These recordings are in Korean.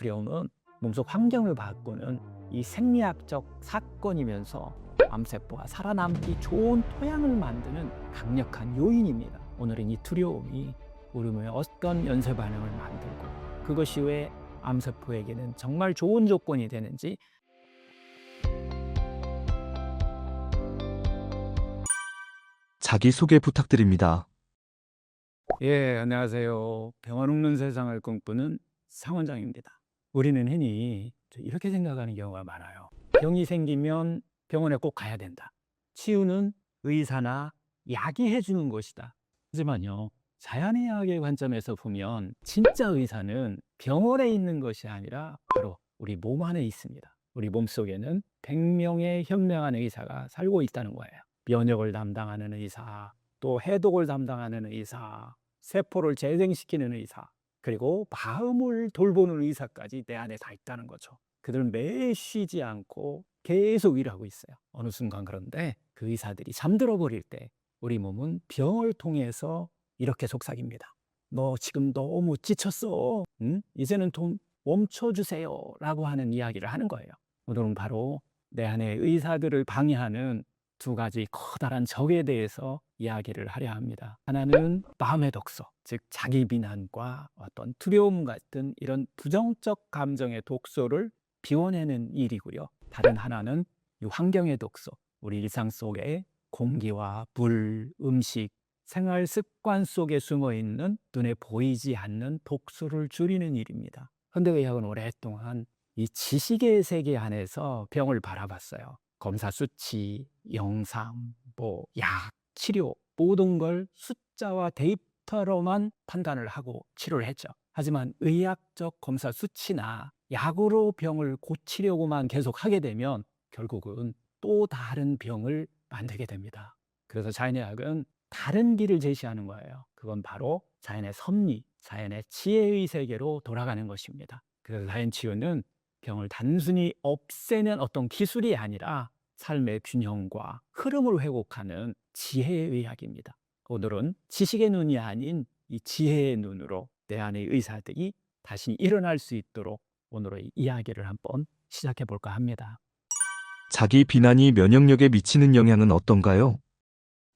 두려움은 몸속 환경을 바꾸는 이 생리학적 사건이면서 암세포가 살아남기 좋은 토양을 만드는 강력한 요인입니다. 오늘은 이 두려움이 우리 몸에 어떤 연쇄 반응을 만들고 그것이 왜 암세포에게는 정말 좋은 조건이 되는지 자기소개 부탁드립니다. 안녕하세요. 병원 없는 세상을 꿈꾸는 상원장입니다. 우리는 흔히 이렇게 생각하는 경우가 많아요. 병이 생기면 병원에 꼭 가야 된다. 치유는 의사나 약이 해주는 것이다. 하지만요, 자연의학의 관점에서 보면 진짜 의사는 병원에 있는 것이 아니라 바로 우리 몸 안에 있습니다. 우리 몸속에는 100명의 현명한 의사가 살고 있다는 거예요. 면역을 담당하는 의사, 또 해독을 담당하는 의사, 세포를 재생시키는 의사, 그리고 마음을 돌보는 의사까지 내 안에 다 있다는 거죠. 그들은 매일 쉬지 않고 계속 일하고 있어요. 어느 순간 그런데 그 의사들이 잠들어 버릴 때 우리 몸은 병을 통해서 이렇게 속삭입니다. 너 지금 너무 지쳤어. 응? 이제는 좀 멈춰주세요. 라고 하는 이야기를 하는 거예요. 오늘은 바로 내 안에 의사들을 방해하는 두 가지 커다란 적에 대해서 이야기를 하려 합니다. 하나는 마음의 독소, 즉 자기 비난과 어떤 두려움 같은 이런 부정적 감정의 독소를 비워내는 일이고요. 다른 하나는 이 환경의 독소, 우리 일상 속에 공기와 물, 음식, 생활 습관 속에 숨어 있는 눈에 보이지 않는 독소를 줄이는 일입니다. 현대의학은 오랫동안 이 지식의 세계 안에서 병을 바라봤어요. 검사 수치, 영상, 약, 치료 모든 걸 숫자와 데이터로만 판단을 하고 치료를 했죠. 하지만 의학적 검사 수치나 약으로 병을 고치려고만 계속 하게 되면 결국은 또 다른 병을 만들게 됩니다. 그래서 자연의학은 다른 길을 제시하는 거예요. 그건 바로 자연의 섭리, 자연의 지혜의 세계로 돌아가는 것입니다. 그래서 자연치유는 병을 단순히 없애는 어떤 기술이 아니라 삶의 균형과 흐름을 회복하는 지혜의 의학입니다. 오늘은 지식의 눈이 아닌 이 지혜의 눈으로 내 안의 의사들이 다시 일어날 수 있도록 오늘의 이야기를 한번 시작해 볼까 합니다. 자기 비난이 면역력에 미치는 영향은 어떤가요?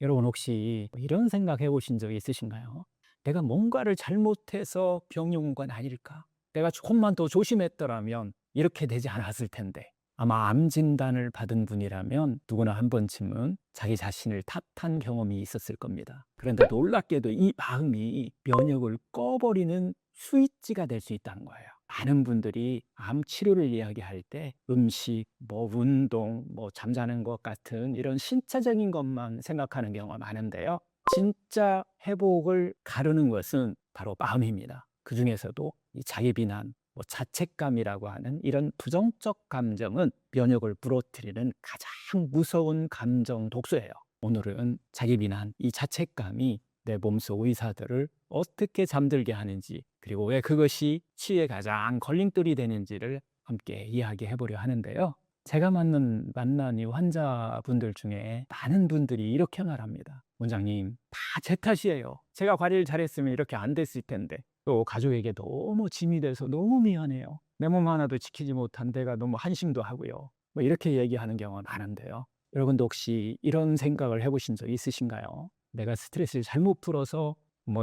여러분 혹시 이런 생각해 보신 적이 있으신가요? 내가 뭔가를 잘못해서 병이 온 건 아닐까? 내가 조금만 더 조심했더라면 이렇게 되지 않았을 텐데. 아마 암 진단을 받은 분이라면 누구나 한 번쯤은 자기 자신을 탓한 경험이 있었을 겁니다. 그런데 놀랍게도 이 마음이 면역을 꺼버리는 스위치가 될 수 있다는 거예요. 많은 분들이 암 치료를 이야기할 때 음식, 운동, 잠자는 것 같은 이런 신체적인 것만 생각하는 경우가 많은데요. 진짜 회복을 가르는 것은 바로 마음입니다. 그 중에서도 이 자기 비난, 자책감이라고 하는 이런 부정적 감정은 면역을 부러뜨리는 가장 무서운 감정 독소예요. 오늘은 자기 비난, 이 자책감이 내 몸속 의사들을 어떻게 잠들게 하는지, 그리고 왜 그것이 치유에 가장 걸림돌이 되는지를 함께 이야기해 보려 하는데요. 제가 만난 이 환자분들 중에 많은 분들이 이렇게 말합니다. 원장님, 다 제 탓이에요. 제가 관리를 잘했으면 이렇게 안 됐을 텐데. 또 가족에게 너무 짐이 돼서 너무 미안해요. 내 몸 하나도 지키지 못한 내가 너무 한심도 하고요. 이렇게 얘기하는 경우가 많은데요. 여러분도 혹시 이런 생각을 해보신 적 있으신가요? 내가 스트레스를 잘못 풀어서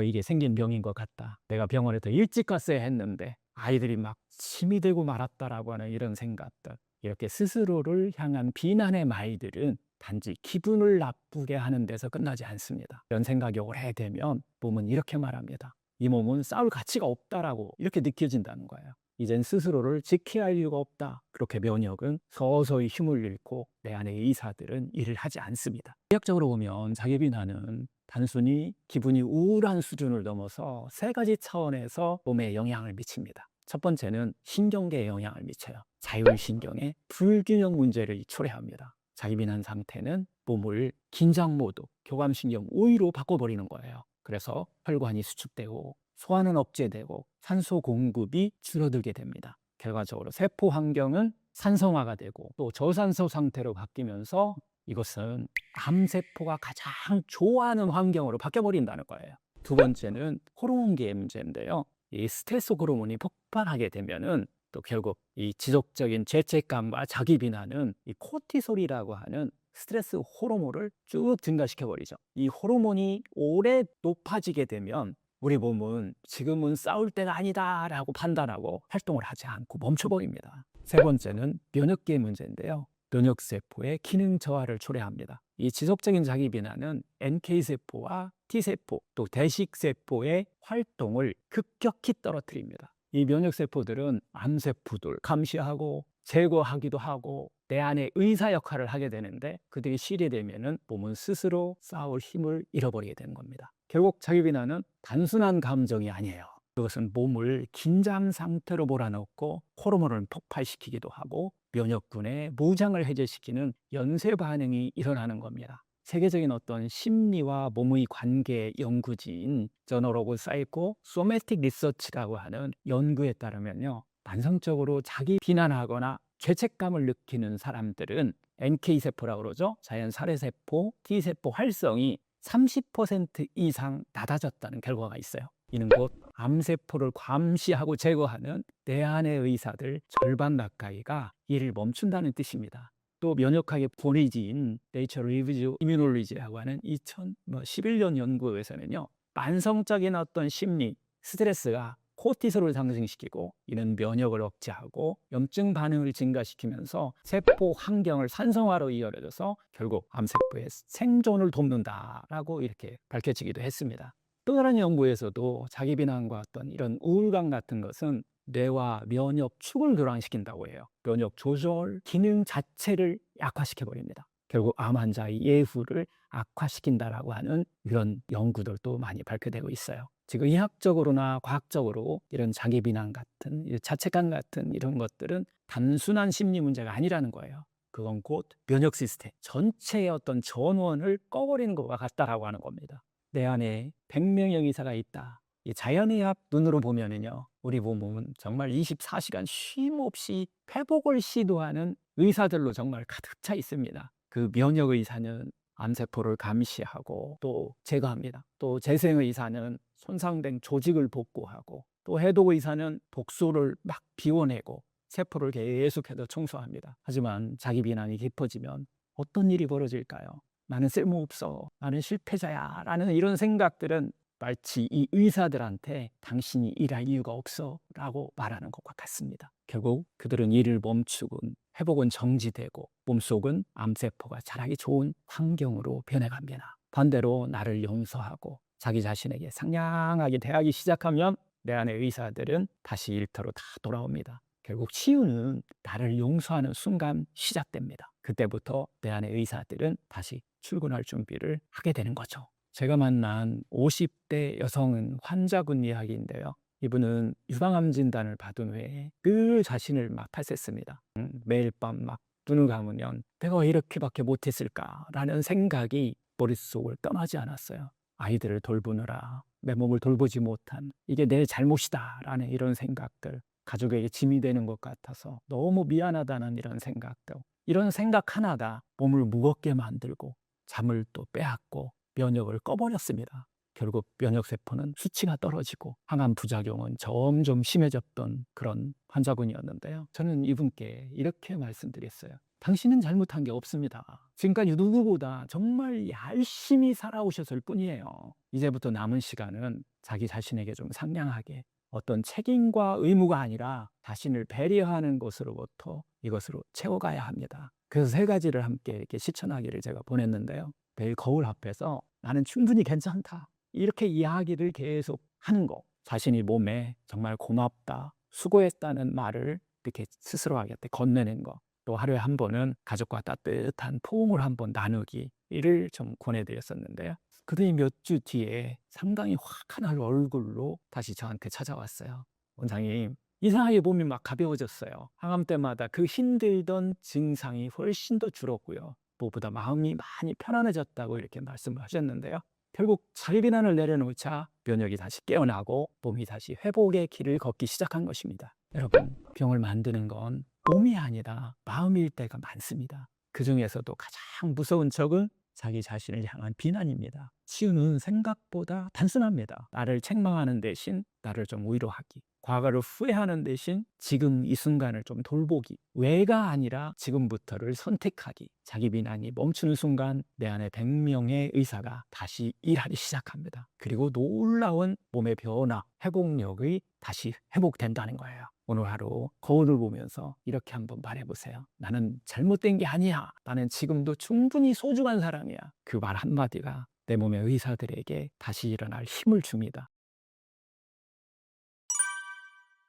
이게 생긴 병인 것 같다. 내가 병원에 더 일찍 갔어야 했는데 아이들이 막 짐이 되고 말았다라고 하는 이런 생각들. 이렇게 스스로를 향한 비난의 말들은 단지 기분을 나쁘게 하는 데서 끝나지 않습니다. 이런 생각이 오래되면 몸은 이렇게 말합니다. 이 몸은 싸울 가치가 없다라고 이렇게 느껴진다는 거예요. 이젠 스스로를 지켜야 할 이유가 없다. 그렇게 면역은 서서히 힘을 잃고 내 안의 의사들은 일을 하지 않습니다. 의학적으로 보면 자기 비난은 단순히 기분이 우울한 수준을 넘어서 세 가지 차원에서 몸에 영향을 미칩니다. 첫 번째는 신경계에 영향을 미쳐요. 자율신경의 불균형 문제를 초래합니다. 자기 비난 상태는 몸을 긴장 모드, 교감신경 우위로 바꿔버리는 거예요. 그래서 혈관이 수축되고 소화는 억제되고 산소 공급이 줄어들게 됩니다. 결과적으로 세포 환경은 산성화가 되고 또 저산소 상태로 바뀌면서 이것은 암세포가 가장 좋아하는 환경으로 바뀌어버린다는 거예요. 두 번째는 호르몬계의 문제인데요. 이 스트레스 호르몬이 폭발하게 되면은 또 결국 이 지속적인 죄책감과 자기 비난은 이 코티솔이라고 하는 스트레스 호르몬을 쭉 증가시켜 버리죠. 이 호르몬이 오래 높아지게 되면 우리 몸은 지금은 싸울 때가 아니다라고 판단하고 활동을 하지 않고 멈춰버립니다. 세 번째는 면역계의 문제인데요. 면역세포의 기능 저하를 초래합니다. 이 지속적인 자기 비난은 NK세포와 T세포 또 대식세포의 활동을 급격히 떨어뜨립니다. 이 면역세포들은 암세포들 감시하고 제거하기도 하고 내 안에 의사 역할을 하게 되는데 그들이 실이되면은 몸은 스스로 싸울 힘을 잃어버리게 되는 겁니다. 결국 자기 비난은 단순한 감정이 아니에요. 그것은 몸을 긴장 상태로 몰아넣고 호르몬을 폭발시키기도 하고 면역군의 무장을 해제시키는 연쇄 반응이 일어나는 겁니다. 세계적인 어떤 심리와 몸의 관계 연구지인 저널 오브 사이코 소매틱 리서치라고 하는 연구에 따르면요. 만성적으로 자기 비난하거나 죄책감을 느끼는 사람들은 NK세포라고 그러죠. 자연 살해세포, T세포 활성이 30% 이상 낮아졌다는 결과가 있어요. 이는 곧 암세포를 감시하고 제거하는 내 안의 의사들 절반 가까이가 이를 멈춘다는 뜻입니다. 또 면역학의 본의지인 Nature Reviews Immunology라고 하는 2011년 연구에서는요. 만성적인 어떤 심리, 스트레스가 코티솔을 상승시키고 이는 면역을 억제하고 염증 반응을 증가시키면서 세포 환경을 산성화로 이어져서 결국 암세포의 생존을 돕는다라고 이렇게 밝혀지기도 했습니다. 또 다른 연구에서도 자기 비난과 어떤 이런 우울감 같은 것은 뇌와 면역 축을 교란시킨다고 해요. 면역 조절 기능 자체를 약화시켜 버립니다. 결국 암 환자의 예후를 악화시킨다라고 하는 이런 연구들도 많이 발표되고 있어요. 지금 의학적으로나 과학적으로 이런 자기 비난 같은 자책감 같은 이런 것들은 단순한 심리 문제가 아니라는 거예요. 그건 곧 면역 시스템 전체의 어떤 전원을 꺼버리는 것과 같다라고 하는 겁니다. 내 안에 100명의 의사가 있다. 이 자연의학 눈으로 보면은요, 우리 몸은 정말 24시간 쉼 없이 회복을 시도하는 의사들로 정말 가득 차 있습니다. 그 면역 의사는 암세포를 감시하고 또 제거합니다. 또 재생 의사는 손상된 조직을 복구하고 또 해독 의사는 독소를 막 비워내고 세포를 계속해서 청소합니다. 하지만 자기 비난이 깊어지면 어떤 일이 벌어질까요? 나는 쓸모없어, 나는 실패자야 라는 이런 생각들은 마치 이 의사들한테 당신이 일할 이유가 없어 라고 말하는 것과 같습니다. 결국 그들은 일을 멈추곤 회복은 정지되고 몸속은 암세포가 자라기 좋은 환경으로 변해갑니다. 반대로 나를 용서하고 자기 자신에게 상냥하게 대하기 시작하면 내 안의 의사들은 다시 일터로 다 돌아옵니다. 결국 치유는 나를 용서하는 순간 시작됩니다. 그때부터 내 안의 의사들은 다시 출근할 준비를 하게 되는 거죠. 제가 만난 50대 여성은 환자분 이야기인데요. 이분은 유방암 진단을 받은 후에 늘 자신을 막 탓했습니다. 매일 밤 막 눈을 감으면 내가 왜 이렇게밖에 못했을까라는 생각이 머릿속을 떠나지 않았어요. 아이들을 돌보느라 내 몸을 돌보지 못한 이게 내 잘못이다라는 이런 생각들, 가족에게 짐이 되는 것 같아서 너무 미안하다는 이런 생각들, 이런 생각 하나가 몸을 무겁게 만들고 잠을 또 빼앗고 면역을 꺼버렸습니다. 결국 면역세포는 수치가 떨어지고 항암 부작용은 점점 심해졌던 그런 환자분이었는데요. 저는 이분께 이렇게 말씀드렸어요. 당신은 잘못한 게 없습니다. 지금까지 누구보다 정말 열심히 살아오셨을 뿐이에요. 이제부터 남은 시간은 자기 자신에게 좀 상냥하게 어떤 책임과 의무가 아니라 자신을 배려하는 것으로부터 이것으로 채워가야 합니다. 그래서 세 가지를 함께 이렇게 실천하기를 제가 보냈는데요. 매일 거울 앞에서 나는 충분히 괜찮다. 이렇게 이야기를 계속 하는 거. 자신이 몸에 정말 고맙다, 수고했다는 말을 이렇게 스스로에게 건네는 거. 또 하루에 한 번은 가족과 따뜻한 포옹을 한번 나누기를 좀 권해드렸었는데요. 그러니 몇 주 뒤에 상당히 환한 얼굴로 다시 저한테 찾아왔어요. 원장님, 이상하게 몸이 막 가벼워졌어요. 항암 때마다 그 힘들던 증상이 훨씬 더 줄었고요. 무엇보다 마음이 많이 편안해졌다고 이렇게 말씀을 하셨는데요. 결국 자기 비난을 내려놓자 면역이 다시 깨어나고 몸이 다시 회복의 길을 걷기 시작한 것입니다. 여러분, 병을 만드는 건 몸이 아니라 마음일 때가 많습니다. 그 중에서도 가장 무서운 적은 자기 자신을 향한 비난입니다. 치유는 생각보다 단순합니다. 나를 책망하는 대신 나를 좀 위로하기. 과거를 후회하는 대신 지금 이 순간을 좀 돌보기. 왜가 아니라 지금부터를 선택하기. 자기 비난이 멈추는 순간 내 안에 100명의 의사가 다시 일하기 시작합니다. 그리고 놀라운 몸의 변화, 회복력이 다시 회복된다는 거예요. 오늘 하루 거울을 보면서 이렇게 한번 말해보세요. 나는 잘못된 게 아니야. 나는 지금도 충분히 소중한 사람이야. 그 말 한마디가 내 몸의 의사들에게 다시 일어날 힘을 줍니다.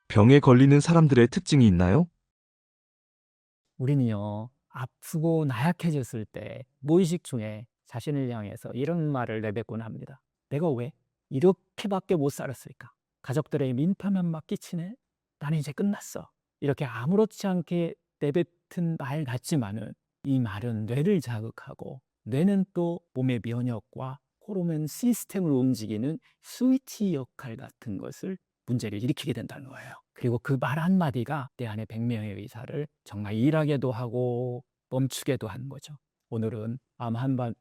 병에 걸리는 사람들의 특징이 있나요? 우리는요, 아프고 나약해졌을 때 무의식 중에 자신을 향해서 이런 말을 내뱉곤 합니다. 내가 왜 이렇게밖에 못 살았을까? 가족들의 민폐만 막 끼치네? 나는 이제 끝났어. 이렇게 아무렇지 않게 내뱉은 말 같지만은 이 말은 뇌를 자극하고 뇌는 또 몸의 면역과 호르몬 시스템을 움직이는 스위치 역할 같은 것을 문제를 일으키게 된다는 거예요. 그리고 그 말 한마디가 내 안에 100명의 의사를 정말 일하게도 하고 멈추게도 하는 거죠. 오늘은 암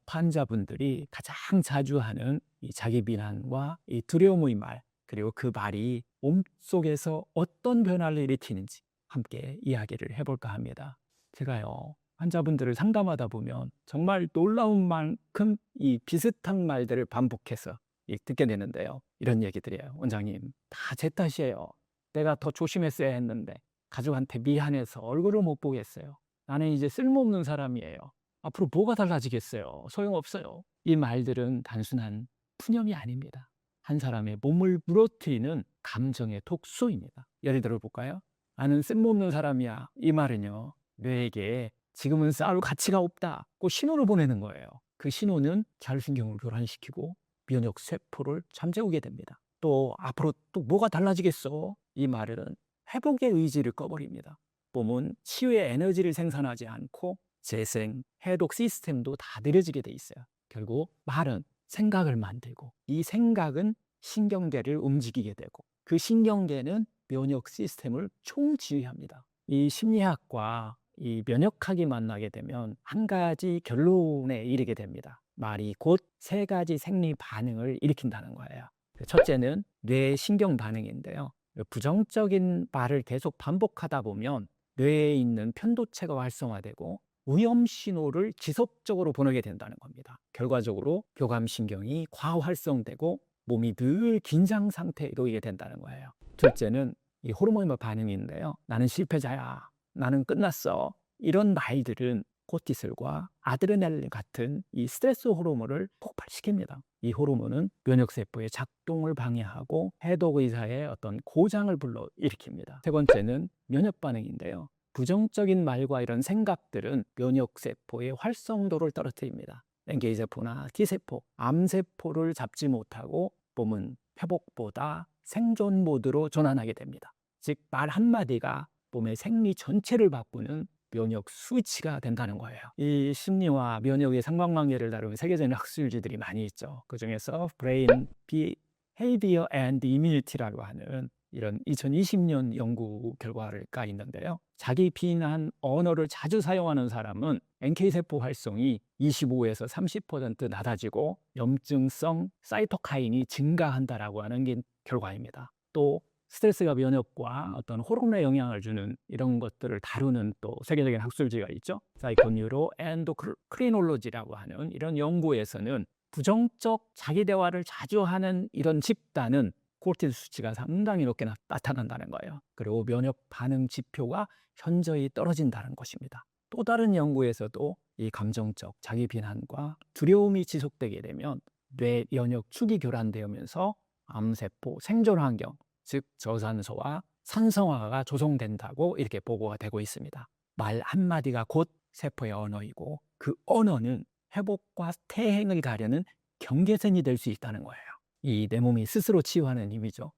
환자분들이 가장 자주 하는 이 자기 비난과 이 두려움의 말, 그리고 그 말이 몸속에서 어떤 변화를 일으키는지 함께 이야기를 해볼까 합니다. 제가요, 환자분들을 상담하다 보면 정말 놀라운 만큼 이 비슷한 말들을 반복해서 듣게 되는데요. 이런 얘기들이에요. 원장님, 다 제 탓이에요. 내가 더 조심했어야 했는데 가족한테 미안해서 얼굴을 못 보겠어요. 나는 이제 쓸모없는 사람이에요. 앞으로 뭐가 달라지겠어요? 소용없어요. 이 말들은 단순한 푸념이 아닙니다. 한 사람의 몸을 부러뜨리는 감정의 독소입니다. 예를 들어 볼까요? 나는 쓸모없는 사람이야. 이 말은요, 뇌에게 지금은 싸울 가치가 없다고 신호를 보내는 거예요. 그 신호는 자율신경을 교란시키고 면역 세포를 잠재우게 됩니다. 또 앞으로 또 뭐가 달라지겠어? 이 말은 회복의 의지를 꺼버립니다. 몸은 치유의 에너지를 생산하지 않고 재생, 해독 시스템도 다 느려지게 돼 있어요. 결국 말은 생각을 만들고 이 생각은 신경계를 움직이게 되고 그 신경계는 면역 시스템을 총지휘합니다. 이 심리학과 이 면역학이 만나게 되면 한 가지 결론에 이르게 됩니다. 말이 곧 세 가지 생리 반응을 일으킨다는 거예요. 첫째는 뇌 신경 반응인데요. 부정적인 말을 계속 반복하다 보면 뇌에 있는 편도체가 활성화되고 위험 신호를 지속적으로 보내게 된다는 겁니다. 결과적으로 교감신경이 과활성되고 몸이 늘 긴장 상태에 놓이게 된다는 거예요. 둘째는 이 호르몬 반응인데요. 나는 실패자야. 나는 끝났어. 이런 말들은 코티솔과 아드레날린 같은 이 스트레스 호르몬을 폭발시킵니다. 이 호르몬은 면역세포의 작동을 방해하고 해독 의사의 어떤 고장을 불러일으킵니다. 세 번째는 면역 반응인데요. 부정적인 말과 이런 생각들은 면역세포의 활성도를 떨어뜨립니다. NK세포나 T세포, 암세포를 잡지 못하고 몸은 회복보다 생존 모드로 전환하게 됩니다. 즉, 말 한마디가 몸의 생리 전체를 바꾸는 면역 스위치가 된다는 거예요. 이 심리와 면역의 상관관계를 다루는 세계적인 학술지들이 많이 있죠. 그중에서 Brain Behavior and Immunity라고 하는 이런 2020년 연구 결과가 있는데요. 자기 비난 언어를 자주 사용하는 사람은 NK세포 활성이 25에서 30% 낮아지고 염증성 사이토카인이 증가한다라고 하는 게 결과입니다. 또 스트레스가 면역과 어떤 호르몬에 영향을 주는 이런 것들을 다루는 또 세계적인 학술지가 있죠. 사이코뉴로 엔도크리놀로지라고 하는 이런 연구에서는 부정적 자기 대화를 자주 하는 이런 집단은 코르티졸 수치가 상당히 높게 나타난다는 거예요. 그리고 면역 반응 지표가 현저히 떨어진다는 것입니다. 또 다른 연구에서도 이 감정적 자기 비난과 두려움이 지속되게 되면 뇌 면역 축이 교란되면서 암세포 생존 환경, 즉 저산소와 산성화가 조성된다고 이렇게 보고가 되고 있습니다. 말 한마디가 곧 세포의 언어이고 그 언어는 회복과 퇴행을 가려는 경계선이 될 수 있다는 거예요. 이 내 몸이 스스로 치유하는 힘이죠.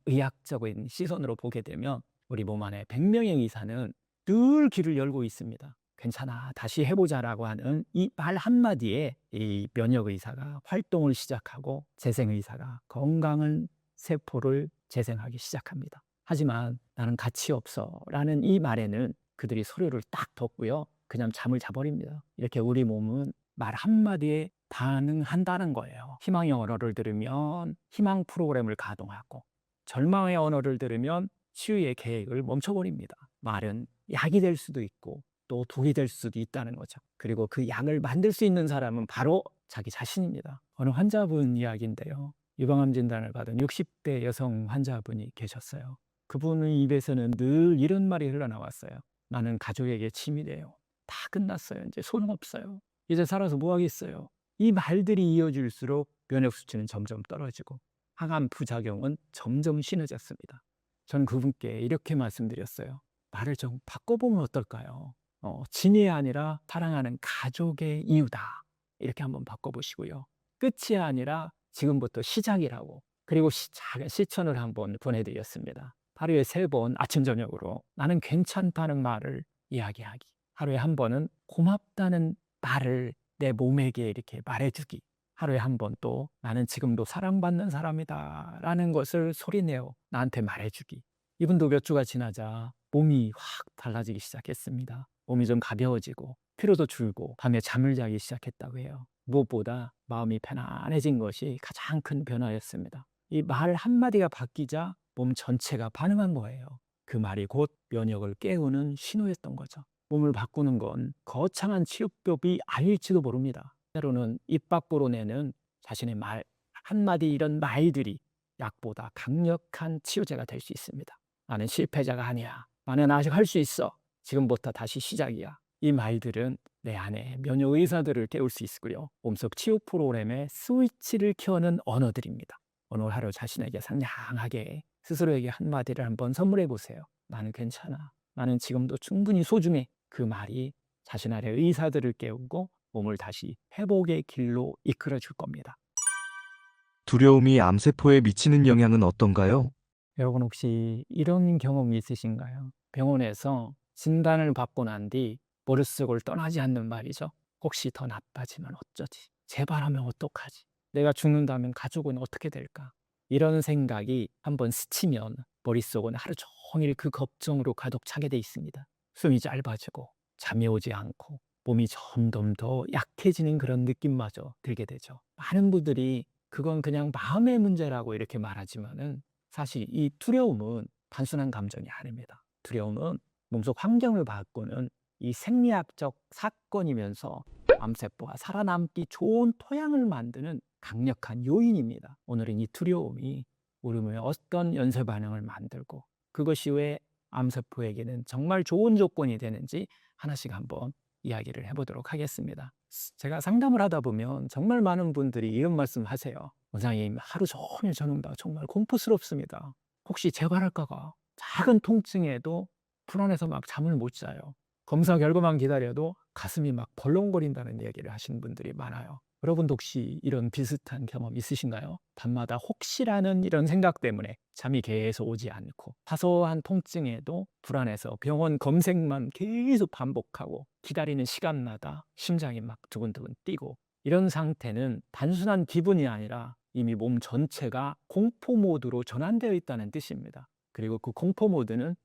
자연의학적인 시선으로 보게 되면 우리 몸 안에 100명의 의사는 늘 귀를 열고 있습니다. 괜찮아, 다시 해보자라고 하는 이 말 한마디에 이 면역의사가 활동을 시작하고 재생의사가 건강한 세포를 재생하기 시작합니다. 하지만 나는 가치 없어 라는 이 말에는 그들이 소리를 딱 덮고요, 그냥 잠을 자버립니다. 이렇게 우리 몸은 말 한마디에 반응한다는 거예요. 희망의 언어를 들으면 희망 프로그램을 가동하고, 절망의 언어를 들으면 치유의 계획을 멈춰버립니다. 말은 약이 될 수도 있고 또 독이 될 수도 있다는 거죠. 그리고 그 약을 만들 수 있는 사람은 바로 자기 자신입니다. 어느 환자분 이야기인데요. 유방암 진단을 받은 60대 여성 환자분이 계셨어요. 그분의 입에서는 늘 이런 말이 흘러나왔어요. 나는 가족에게 침이 돼요. 다 끝났어요. 이제 소용없어요. 이제 살아서 뭐 하겠어요. 이 말들이 이어질수록 면역 수치는 점점 떨어지고 항암 부작용은 점점 심해졌습니다. 전 그분께 이렇게 말씀드렸어요. 말을 좀 바꿔보면 어떨까요? 진이 아니라 사랑하는 가족의 이유다. 이렇게 한번 바꿔보시고요. 끝이 아니라 지금부터 시작이라고. 그리고 작은 실천을 한번 보내드렸습니다. 하루에 3번 아침 저녁으로 나는 괜찮다는 말을 이야기하기. 하루에 한 번은 고맙다는 말을 내 몸에게 이렇게 말해주기. 하루에 한 번 또 나는 지금도 사랑받는 사람이다 라는 것을 소리내어 나한테 말해주기. 이분도 몇 주가 지나자 몸이 확 달라지기 시작했습니다. 몸이 좀 가벼워지고 피로도 줄고 밤에 잠을 자기 시작했다고 해요. 무엇보다 마음이 편안해진 것이 가장 큰 변화였습니다. 이 말 한마디가 바뀌자 몸 전체가 반응한 거예요. 그 말이 곧 면역을 깨우는 신호였던 거죠. 몸을 바꾸는 건 거창한 치유법이 아닐지도 모릅니다. 때로는 입 밖으로 내는 자신의 말 한마디, 이런 말들이 약보다 강력한 치유제가 될 수 있습니다. 나는 실패자가 아니야. 나는 아직 할 수 있어. 지금부터 다시 시작이야. 이 말들은 내 안에 면역 의사들을 깨울 수 있고요. 몸속 치유 프로그램의 스위치를 켜는 언어들입니다. 오늘 하루 자신에게 상냥하게 스스로에게 한마디를 한번 선물해 보세요. 나는 괜찮아. 나는 지금도 충분히 소중해. 그 말이 자신 안의 의사들을 깨우고 몸을 다시 회복의 길로 이끌어 줄 겁니다. 두려움이 암세포에 미치는 영향은 어떤가요? 여러분 혹시 이런 경험이 있으신가요? 병원에서 진단을 받고 난 뒤 머릿속을 떠나지 않는 말이죠. 혹시 더 나빠지면 어쩌지? 재발하면 어떡하지? 내가 죽는다면 가족은 어떻게 될까? 이런 생각이 한번 스치면 머릿속은 하루 종일 그 걱정으로 가득 차게 돼 있습니다. 숨이 짧아지고 잠이 오지 않고 몸이 점점 더 약해지는 그런 느낌마저 들게 되죠. 많은 분들이 그건 그냥 마음의 문제라고 이렇게 말하지만은 사실 이 두려움은 단순한 감정이 아닙니다. 두려움은 몸속 환경을 바꾸는 이 생리학적 사건이면서 암세포가 살아남기 좋은 토양을 만드는 강력한 요인입니다. 오늘은 이 두려움이 우리 몸에 어떤 연쇄 반응을 만들고 그것이 왜 암세포에게는 정말 좋은 조건이 되는지 하나씩 한번 이야기를 해보도록 하겠습니다. 제가 상담을 하다 보면 정말 많은 분들이 이런 말씀 하세요. 원장님, 하루 종일 저는 다 정말 공포스럽습니다. 혹시 재발할까가 작은 통증에도 불안해서 막 잠을 못 자요. 검사 결과만 기다려도 가슴이 막 벌렁거린다는 얘기를 하시는 분들이 많아요. 여러분도 혹시 이런 비슷한 경험 있으신가요? 밤마다 혹시라는 이런 생각 때문에 잠이 계속 오지 않고 사소한 통증에도 불안해서 병원 검색만 계속 반복하고 기다리는 시간마다 심장이 막 두근두근 뛰고, 이런 상태는 단순한 기분이 아니라 이미 몸 전체가 공포 모드로 전환되어 있다는 뜻입니다. 그리고 그 공포 모드는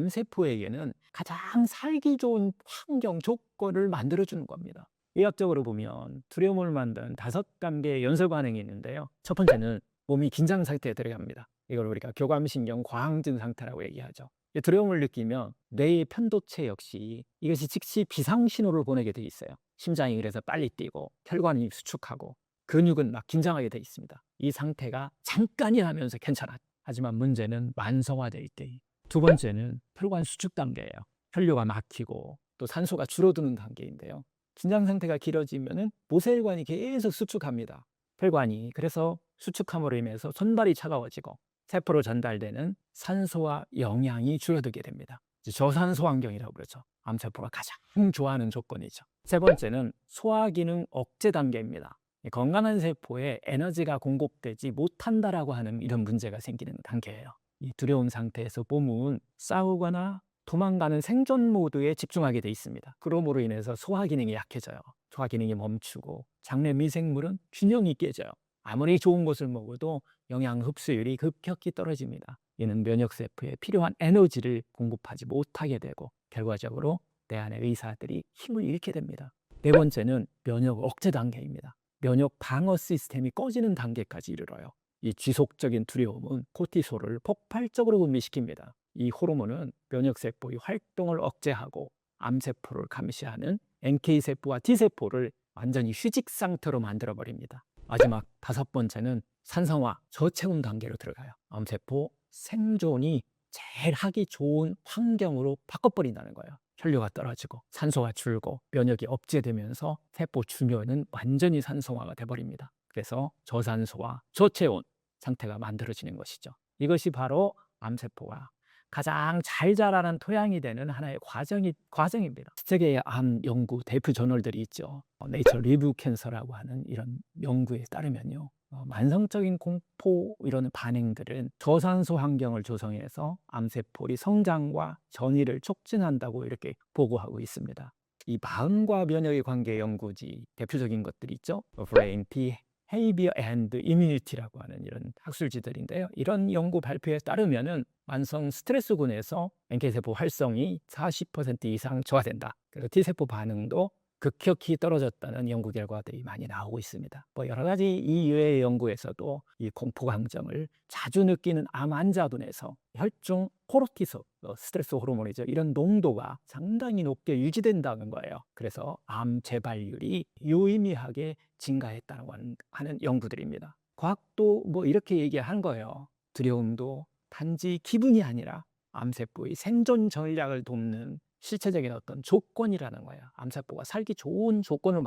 암세포에게는 가장 살기 좋은 환경 조건을 만들어주는 겁니다. 의학적으로 보면 두려움을 만드는 5단계의 연쇄 반응이 있는데요. 첫 번째는 몸이 긴장 상태에 들어갑니다. 이걸 우리가 교감신경 과항진 상태라고 얘기하죠. 두려움을 느끼면 뇌의 편도체 역시 이것이 즉시 비상신호를 보내게 돼 있어요. 심장이 그래서 빨리 뛰고 혈관이 수축하고 근육은 막 긴장하게 돼 있습니다. 이 상태가 잠깐이라면서 괜찮아. 하지만 문제는 만성화될 때. 두 번째는 혈관 수축 단계예요. 혈류가 막히고 또 산소가 줄어드는 단계인데요. 긴장 상태가 길어지면은 모세혈관이 계속 수축합니다. 혈관이 그래서 수축함으로 인해서 손발이 차가워지고 세포로 전달되는 산소와 영양이 줄어들게 됩니다. 저산소 환경이라고 그러죠. 암세포가 가장 좋아하는 조건이죠. 세 번째는 소화 기능 억제 단계입니다. 건강한 세포에 에너지가 공급되지 못한다라고 하는 이런 문제가 생기는 단계예요. 이 두려운 상태에서 몸은 싸우거나 도망가는 생존 모드에 집중하게 돼 있습니다. 그러므로 인해서 소화 기능이 약해져요. 소화 기능이 멈추고 장내 미생물은 균형이 깨져요. 아무리 좋은 것을 먹어도 영양 흡수율이 급격히 떨어집니다. 이는 면역세포에 필요한 에너지를 공급하지 못하게 되고 결과적으로 내 안의 의사들이 힘을 잃게 됩니다. 네 번째는 면역 억제 단계입니다. 면역 방어 시스템이 꺼지는 단계까지 이르러요. 이 지속적인 두려움은 코티솔을 폭발적으로 분비시킵니다. 이 호르몬은 면역세포의 활동을 억제하고 암세포를 감시하는 NK세포와 T세포를 완전히 휴직 상태로 만들어버립니다. 마지막 다섯 번째는 산성화 저체온 단계로 들어가요. 암세포 생존이 제일 하기 좋은 환경으로 바꿔버린다는 거예요. 혈류가 떨어지고 산소가 줄고 면역이 억제되면서 세포 주변은 완전히 산성화가 돼버립니다. 그래서 저산소와 저체온 상태가 만들어지는 것이죠. 이것이 바로 암세포가 가장 잘 자라는 토양이 되는 하나의 과정입니다. 세계의 암 연구 대표 저널들이 있죠. 네이처 리뷰 캔서라고 하는 이런 연구에 따르면요. 만성적인 공포 이런 반응들은 저산소 환경을 조성해서 암세포의 성장과 전이를 촉진한다고 이렇게 보고하고 있습니다. 이 마음과 면역의 관계 연구지 대표적인 것들이 있죠. Brain, Behavior and Immunity라고 하는 이런 학술지들인데요. 이런 연구 발표에 따르면은 만성 스트레스군에서 NK세포 활성이 40% 이상 저하된다. 그리고 T세포 반응도 급격히 떨어졌다는 연구 결과들이 많이 나오고 있습니다. 여러 가지 이외의 연구에서도 이 공포 감정을 자주 느끼는 암 환자분에서 혈중 코르티솔, 스트레스 호르몬이죠. 이런 농도가 상당히 높게 유지된다는 거예요. 그래서 암 재발률이 유의미하게 증가했다는 하는 연구들입니다. 과학도 이렇게 얘기한 거예요. 두려움도 단지 기분이 아니라 암세포의 생존 전략을 돕는 실체적인 어떤 조건이라는 거예요. 암세포가 살기 좋은 조건을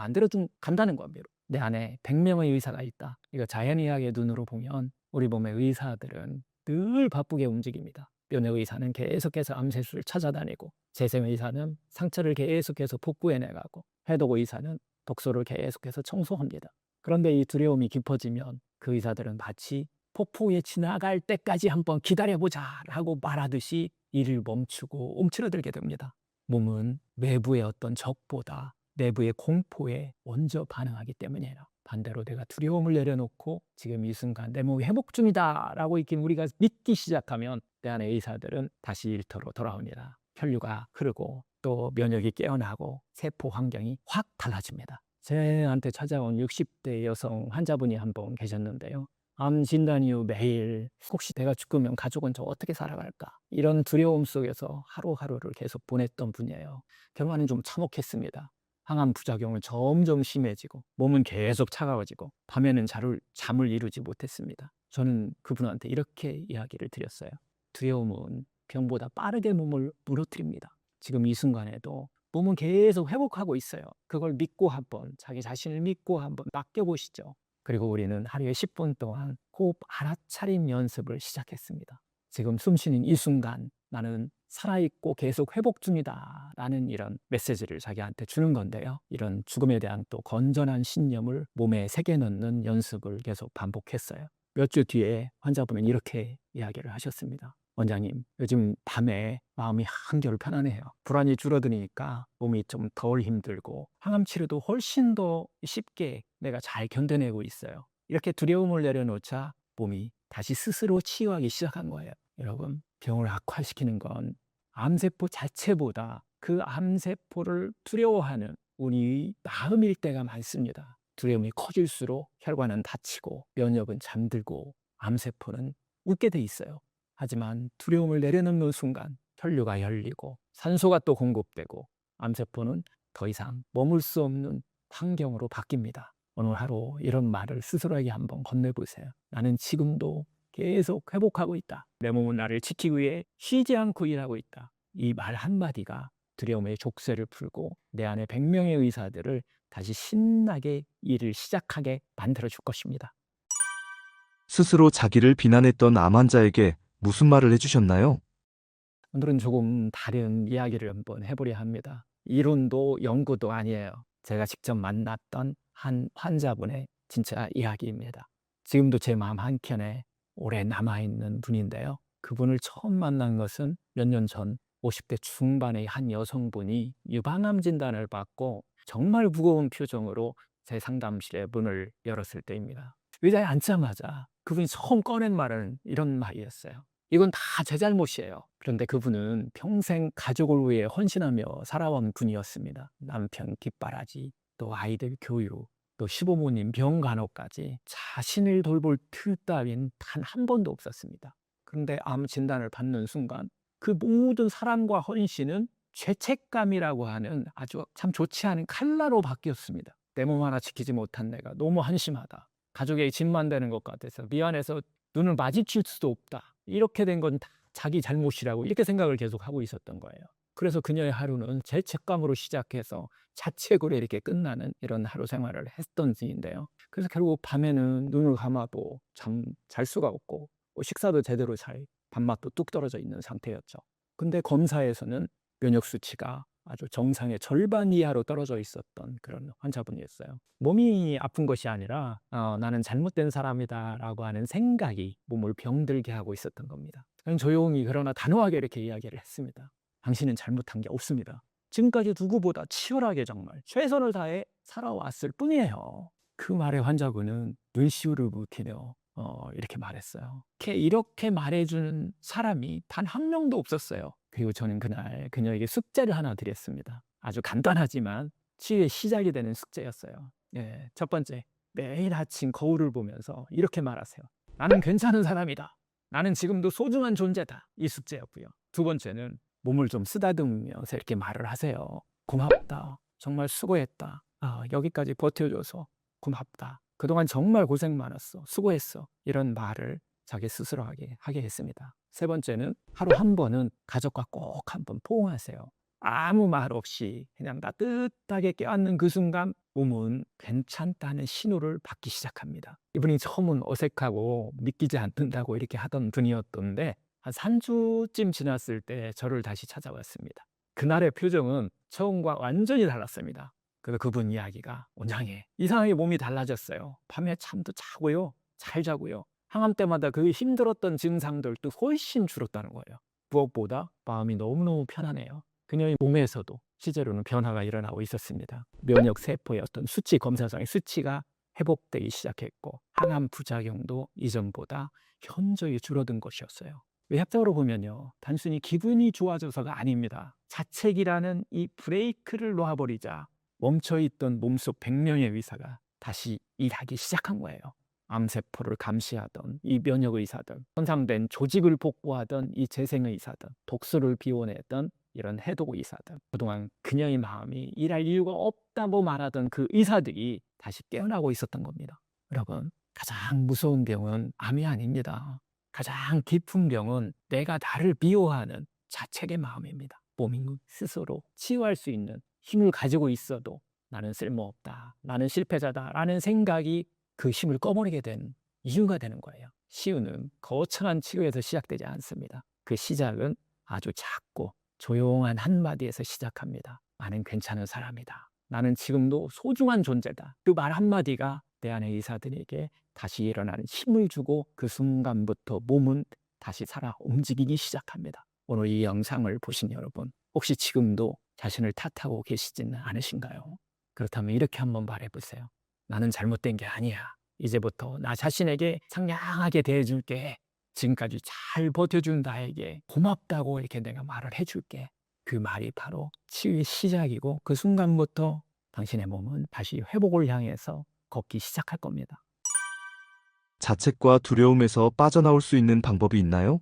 간다는 겁니다. 내 안에 100명의 의사가 있다. 이거 자연의학의 눈으로 보면 우리 몸의 의사들은 늘 바쁘게 움직입니다. 면역의사는 계속해서 암세수를 찾아다니고, 재생의사는 상처를 계속해서 복구해 나가고, 해독의사는 독소를 계속해서 청소합니다. 그런데 이 두려움이 깊어지면 그 의사들은 마치 폭포에 지나갈 때까지 한번 기다려보자 라고 말하듯이 일을 멈추고 움츠러들게 됩니다. 몸은 외부의 어떤 적보다 내부의 공포에 먼저 반응하기 때문이에요. 반대로 내가 두려움을 내려놓고 지금 이 순간 내 몸이 회복 중이다 라고 이렇게 우리가 믿기 시작하면 내 안의 의사들은 다시 일터로 돌아옵니다. 혈류가 흐르고 또 면역이 깨어나고 세포 환경이 확 달라집니다. 저한테 찾아온 60대 여성 환자분이 한 분 계셨는데요. 암 진단 이후 매일 혹시 내가 죽으면 가족은 저 어떻게 살아갈까? 이런 두려움 속에서 하루하루를 계속 보냈던 분이에요. 결과는 좀 참혹했습니다. 항암 부작용은 점점 심해지고 몸은 계속 차가워지고 밤에는 잠을 이루지 못했습니다. 저는 그분한테 이렇게 이야기를 드렸어요. 두려움은 병보다 빠르게 몸을 무너뜨립니다. 지금 이 순간에도 몸은 계속 회복하고 있어요. 그걸 믿고 자기 자신을 믿고 한번 맡겨보시죠. 그리고 우리는 하루에 10분 동안 호흡 알아차림 연습을 시작했습니다. 지금 숨 쉬는 이 순간 나는 살아있고 계속 회복 중이다 라는 이런 메시지를 자기한테 주는 건데요. 이런 죽음에 대한 또 건전한 신념을 몸에 새겨 넣는 연습을 계속 반복했어요. 몇 주 뒤에 환자분은 이렇게 이야기를 하셨습니다. 원장님, 요즘 밤에 마음이 한결 편안해요. 불안이 줄어드니까 몸이 좀 덜 힘들고 항암 치료도 훨씬 더 쉽게 내가 잘 견뎌내고 있어요. 이렇게 두려움을 내려놓자 몸이 다시 스스로 치유하기 시작한 거예요. 여러분, 병을 악화시키는 건 암세포 자체보다 그 암세포를 두려워하는 우리의 마음일 때가 많습니다. 두려움이 커질수록 혈관은 닫히고 면역은 잠들고 암세포는 웃게 돼 있어요. 하지만 두려움을 내려놓는 순간 혈류가 열리고 산소가 또 공급되고 암세포는 더 이상 머물 수 없는 환경으로 바뀝니다. 오늘 하루 이런 말을 스스로에게 한번 건네보세요. 나는 지금도 계속 회복하고 있다. 내 몸은 나를 지키기 위해 쉬지 않고 일하고 있다. 이 말 한마디가 두려움의 족쇄를 풀고 내 안에 100명의 의사들을 다시 신나게 일을 시작하게 만들어 줄 것입니다. 스스로 자기를 비난했던 암 환자에게 무슨 말을 해주셨나요? 오늘은 조금 다른 이야기를 한번 해보려 합니다. 이론도 연구도 아니에요. 제가 직접 만났던 한 환자분의 진짜 이야기입니다. 지금도 제 마음 한켠에 오래 남아있는 분인데요. 그분을 처음 만난 것은 몇 년 전 50대 중반의 한 여성분이 유방암 진단을 받고 정말 무거운 표정으로 제 상담실에 문을 열었을 때입니다. 의자에 앉자마자 그분이 처음 꺼낸 말은 이런 말이었어요. 이건 다 제 잘못이에요. 그런데 그분은 평생 가족을 위해 헌신하며 살아온 분이었습니다. 남편 뒷바라지, 또 아이들 교육, 또 시부모님 병간호까지 자신을 돌볼 틈 따윈 단 한 번도 없었습니다. 그런데 암 진단을 받는 순간 그 모든 사랑과 헌신은 죄책감이라고 하는 아주 참 좋지 않은 칼라로 바뀌었습니다. 내 몸 하나 지키지 못한 내가 너무 한심하다. 가족에게 짐만 되는 것 같아서 미안해서 눈을 마주칠 수도 없다. 이렇게 된 건 다 자기 잘못이라고 이렇게 생각을 계속 하고 있었던 거예요. 그래서 그녀의 하루는 죄책감으로 시작해서 자책으로 이렇게 끝나는 이런 하루 생활을 했던 중인데요. 그래서 결국 밤에는 눈을 감아도 잠 잘 수가 없고 식사도 제대로 잘 밥맛도 뚝 떨어져 있는 상태였죠. 근데 검사에서는 면역 수치가 아주 정상의 절반 이하로 떨어져 있었던 그런 환자분이었어요. 몸이 아픈 것이 아니라 나는 잘못된 사람이다라고 하는 생각이 몸을 병들게 하고 있었던 겁니다. 그냥 조용히 그러나 단호하게 이렇게 이야기를 했습니다. 당신은 잘못한 게 없습니다. 지금까지 누구보다 치열하게 정말 최선을 다해 살아왔을 뿐이에요. 그 말에 환자분은 눈시울을 붉히며 이렇게 말했어요. 이렇게 말해주는 사람이 단 한 명도 없었어요. 그리고 저는 그날 그녀에게 숙제를 하나 드렸습니다. 아주 간단하지만 치유의 시작이 되는 숙제였어요. 예, 첫 번째, 매일 아침 거울을 보면서 이렇게 말하세요. 나는 괜찮은 사람이다. 나는 지금도 소중한 존재다. 이 숙제였고요. 두 번째는 몸을 좀 쓰다듬으면서 이렇게 말을 하세요. 고맙다. 정말 수고했다. 여기까지 버텨줘서 고맙다. 그동안 정말 고생 많았어. 수고했어. 이런 말을 자기 스스로 하게 했습니다. 세 번째는 하루 한 번은 가족과 꼭 한번 포옹하세요. 아무 말 없이 그냥 따뜻하게 껴안는 그 순간 몸은 괜찮다는 신호를 받기 시작합니다. 이분이 처음은 어색하고 믿기지 않는다고 이렇게 하던 분이었던데 한 3주쯤 지났을 때 저를 다시 찾아왔습니다. 그날의 표정은 처음과 완전히 달랐습니다. 그래서 그분 이야기가 원장님, 이상하게 몸이 달라졌어요. 밤에 잠도 자고요. 잘 자고요. 항암 때마다 그 힘들었던 증상들도 훨씬 줄었다는 거예요. 무엇보다 마음이 너무너무 편하네요. 그녀의 몸에서도 실제로는 변화가 일어나고 있었습니다. 면역 세포의 어떤 수치, 검사상의 수치가 회복되기 시작했고 항암 부작용도 이전보다 현저히 줄어든 것이었어요. 외학적으로 보면요, 단순히 기분이 좋아져서가 아닙니다. 자책이라는 이 브레이크를 놓아버리자 멈춰있던 몸속 100명의 의사가 다시 일하기 시작한 거예요. 암세포를 감시하던 이 면역의사들, 손상된 조직을 복구하던 이 재생의사들, 독소를 비워내던 이런 해독의사들, 그동안 그녀의 마음이 일할 이유가 없다고 말하던 그 의사들이 다시 깨어나고 있었던 겁니다. 여러분, 가장 무서운 병은 암이 아닙니다. 가장 깊은 병은 내가 나를 미워하는 자책의 마음입니다. 몸이 스스로 치유할 수 있는 힘을 가지고 있어도 나는 쓸모없다, 나는 실패자다 라는 생각이 그 힘을 꺼버리게 된 이유가 되는 거예요. 치유는 거창한 치유에서 시작되지 않습니다. 그 시작은 아주 작고 조용한 한마디에서 시작합니다. 나는 괜찮은 사람이다. 나는 지금도 소중한 존재다. 그 말 한마디가 내 안의 의사들에게 다시 일어나는 힘을 주고 그 순간부터 몸은 다시 살아 움직이기 시작합니다. 오늘 이 영상을 보신 여러분, 혹시 지금도 자신을 탓하고 계시지는 않으신가요? 그렇다면 이렇게 한번 말해보세요. 나는 잘못된 게 아니야. 이제부터 나 자신에게 상냥하게 대해줄게. 지금까지 잘 버텨준 나에게 고맙다고 이렇게 내가 말을 해줄게. 그 말이 바로 치유의 시작이고 그 순간부터 당신의 몸은 다시 회복을 향해서 걷기 시작할 겁니다. 자책과 두려움에서 빠져나올 수 있는 방법이 있나요?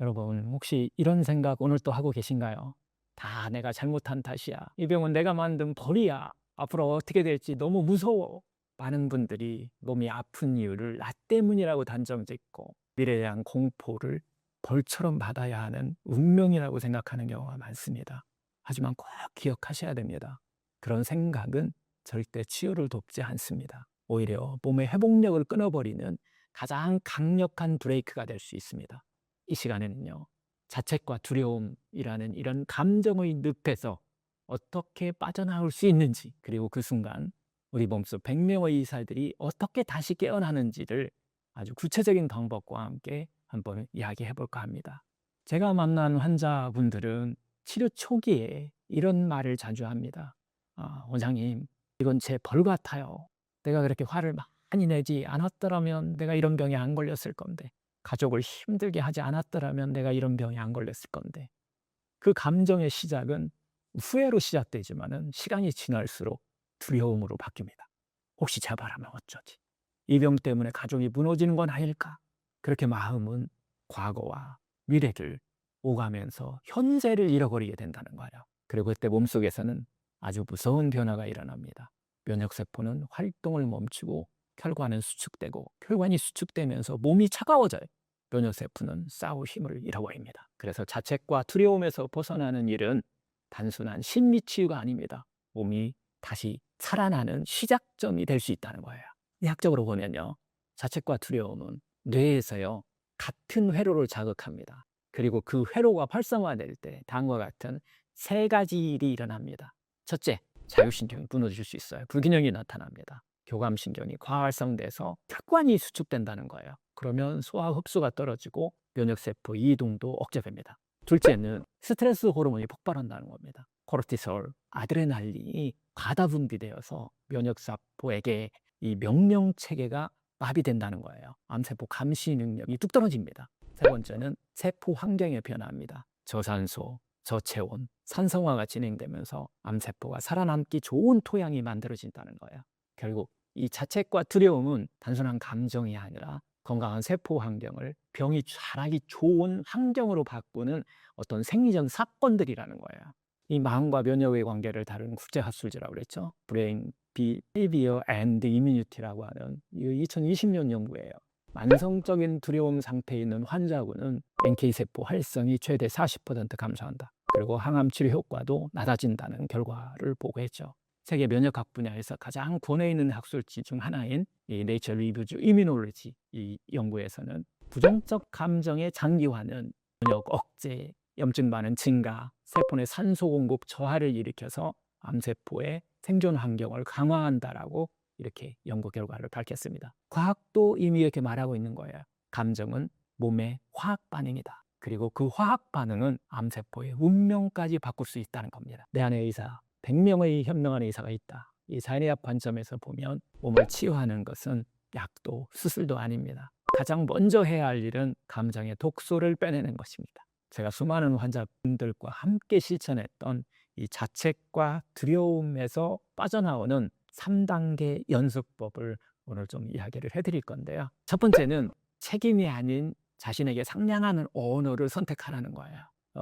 여러분, 혹시 이런 생각 오늘 또 하고 계신가요? 다 내가 잘못한 탓이야. 이 병은 내가 만든 벌이야. 앞으로 어떻게 될지 너무 무서워. 많은 분들이 몸이 아픈 이유를 나 때문이라고 단정짓고 미래에 대한 공포를 벌처럼 받아야 하는 운명이라고 생각하는 경우가 많습니다. 하지만 꼭 기억하셔야 됩니다. 그런 생각은 절대 치유를 돕지 않습니다. 오히려 몸의 회복력을 끊어버리는 가장 강력한 브레이크가 될 수 있습니다. 이 시간에는요, 자책과 두려움이라는 이런 감정의 늪에서 어떻게 빠져나올 수 있는지, 그리고 그 순간 우리 몸속 100명의 의사들이 어떻게 다시 깨어나는지를 아주 구체적인 방법과 함께 한번 이야기해 볼까 합니다. 제가 만난 환자분들은 치료 초기에 이런 말을 자주 합니다. 원장님, 이건 제 벌 같아요. 내가 그렇게 화를 많이 내지 않았더라면 내가 이런 병에 안 걸렸을 건데, 가족을 힘들게 하지 않았더라면 내가 이런 병에 안 걸렸을 건데. 그 감정의 시작은 후회로 시작되지만은 시간이 지날수록 두려움으로 바뀝니다. 혹시 재발하면 어쩌지? 이 병 때문에 가족이 무너지는 건 아닐까? 그렇게 마음은 과거와 미래를 오가면서 현재를 잃어버리게 된다는 거예요. 그리고 그때 몸속에서는 아주 무서운 변화가 일어납니다. 면역세포는 활동을 멈추고 혈관은 수축되고, 혈관이 수축되면서 몸이 차가워져요. 면역세포는 싸울 힘을 잃어버립니다. 그래서 자책과 두려움에서 벗어나는 일은 단순한 심리치유가 아닙니다. 몸이 다시 살아나는 시작점이 될 수 있다는 거예요. 의학적으로 보면요, 자책과 두려움은 뇌에서요 같은 회로를 자극합니다. 그리고 그 회로가 활성화될 때 다음과 같은 세 가지 일이 일어납니다. 첫째, 자율신경이 무너질 수 있어요. 불균형이 나타납니다. 교감신경이 과활성돼서 혈관이 수축된다는 거예요. 그러면 소화 흡수가 떨어지고 면역세포 이동도 억제됩니다. 둘째는 스트레스 호르몬이 폭발한다는 겁니다. 코르티솔, 아드레날린이 과다 분비되어서 면역세포에게 이 명령 체계가 마비된다는 거예요. 암세포 감시 능력이 뚝 떨어집니다. 세 번째는 세포 환경의 변화입니다. 저산소, 저체온, 산성화가 진행되면서 암세포가 살아남기 좋은 토양이 만들어진다는 거예요. 결국 이 자책과 두려움은 단순한 감정이 아니라 건강한 세포 환경을 병이 자라기 좋은 환경으로 바꾸는 어떤 생리적 사건들이라는 거예요. 이 마음과 면역의 관계를 다루는 국제학술지라고 그랬죠. Brain Behavior and Immunity라고 하는 2020년 연구예요. 만성적인 두려움 상태에 있는 환자군은 NK세포 활성이 최대 40% 감소한다. 그리고 항암 치료 효과도 낮아진다는 결과를 보고했죠. 세계 면역학 분야에서 가장 권위 있는 학술지 중 하나인 이 Nature Reviews Immunology 이 연구에서는 부정적 감정의 장기화는 면역 억제, 염증 반응 증가, 세포 내 산소 공급 저하를 일으켜서 암세포의 생존 환경을 강화한다라고 이렇게 연구 결과를 밝혔습니다. 과학도 이미 이렇게 말하고 있는 거예요. 감정은 몸의 화학 반응이다. 그리고 그 화학 반응은 암세포의 운명까지 바꿀 수 있다는 겁니다. 내 안에 의사, 100명의 현명한 의사가 있다. 이 자연의학 관점에서 보면 몸을 치유하는 것은 약도 수술도 아닙니다. 가장 먼저 해야 할 일은 감정의 독소를 빼내는 것입니다. 제가 수많은 환자분들과 함께 실천했던 이 자책과 두려움에서 빠져나오는 3단계 연습법을 오늘 좀 이야기를 해드릴 건데요. 첫 번째는 책임이 아닌 자신에게 상냥한 언어를 선택하라는 거예요.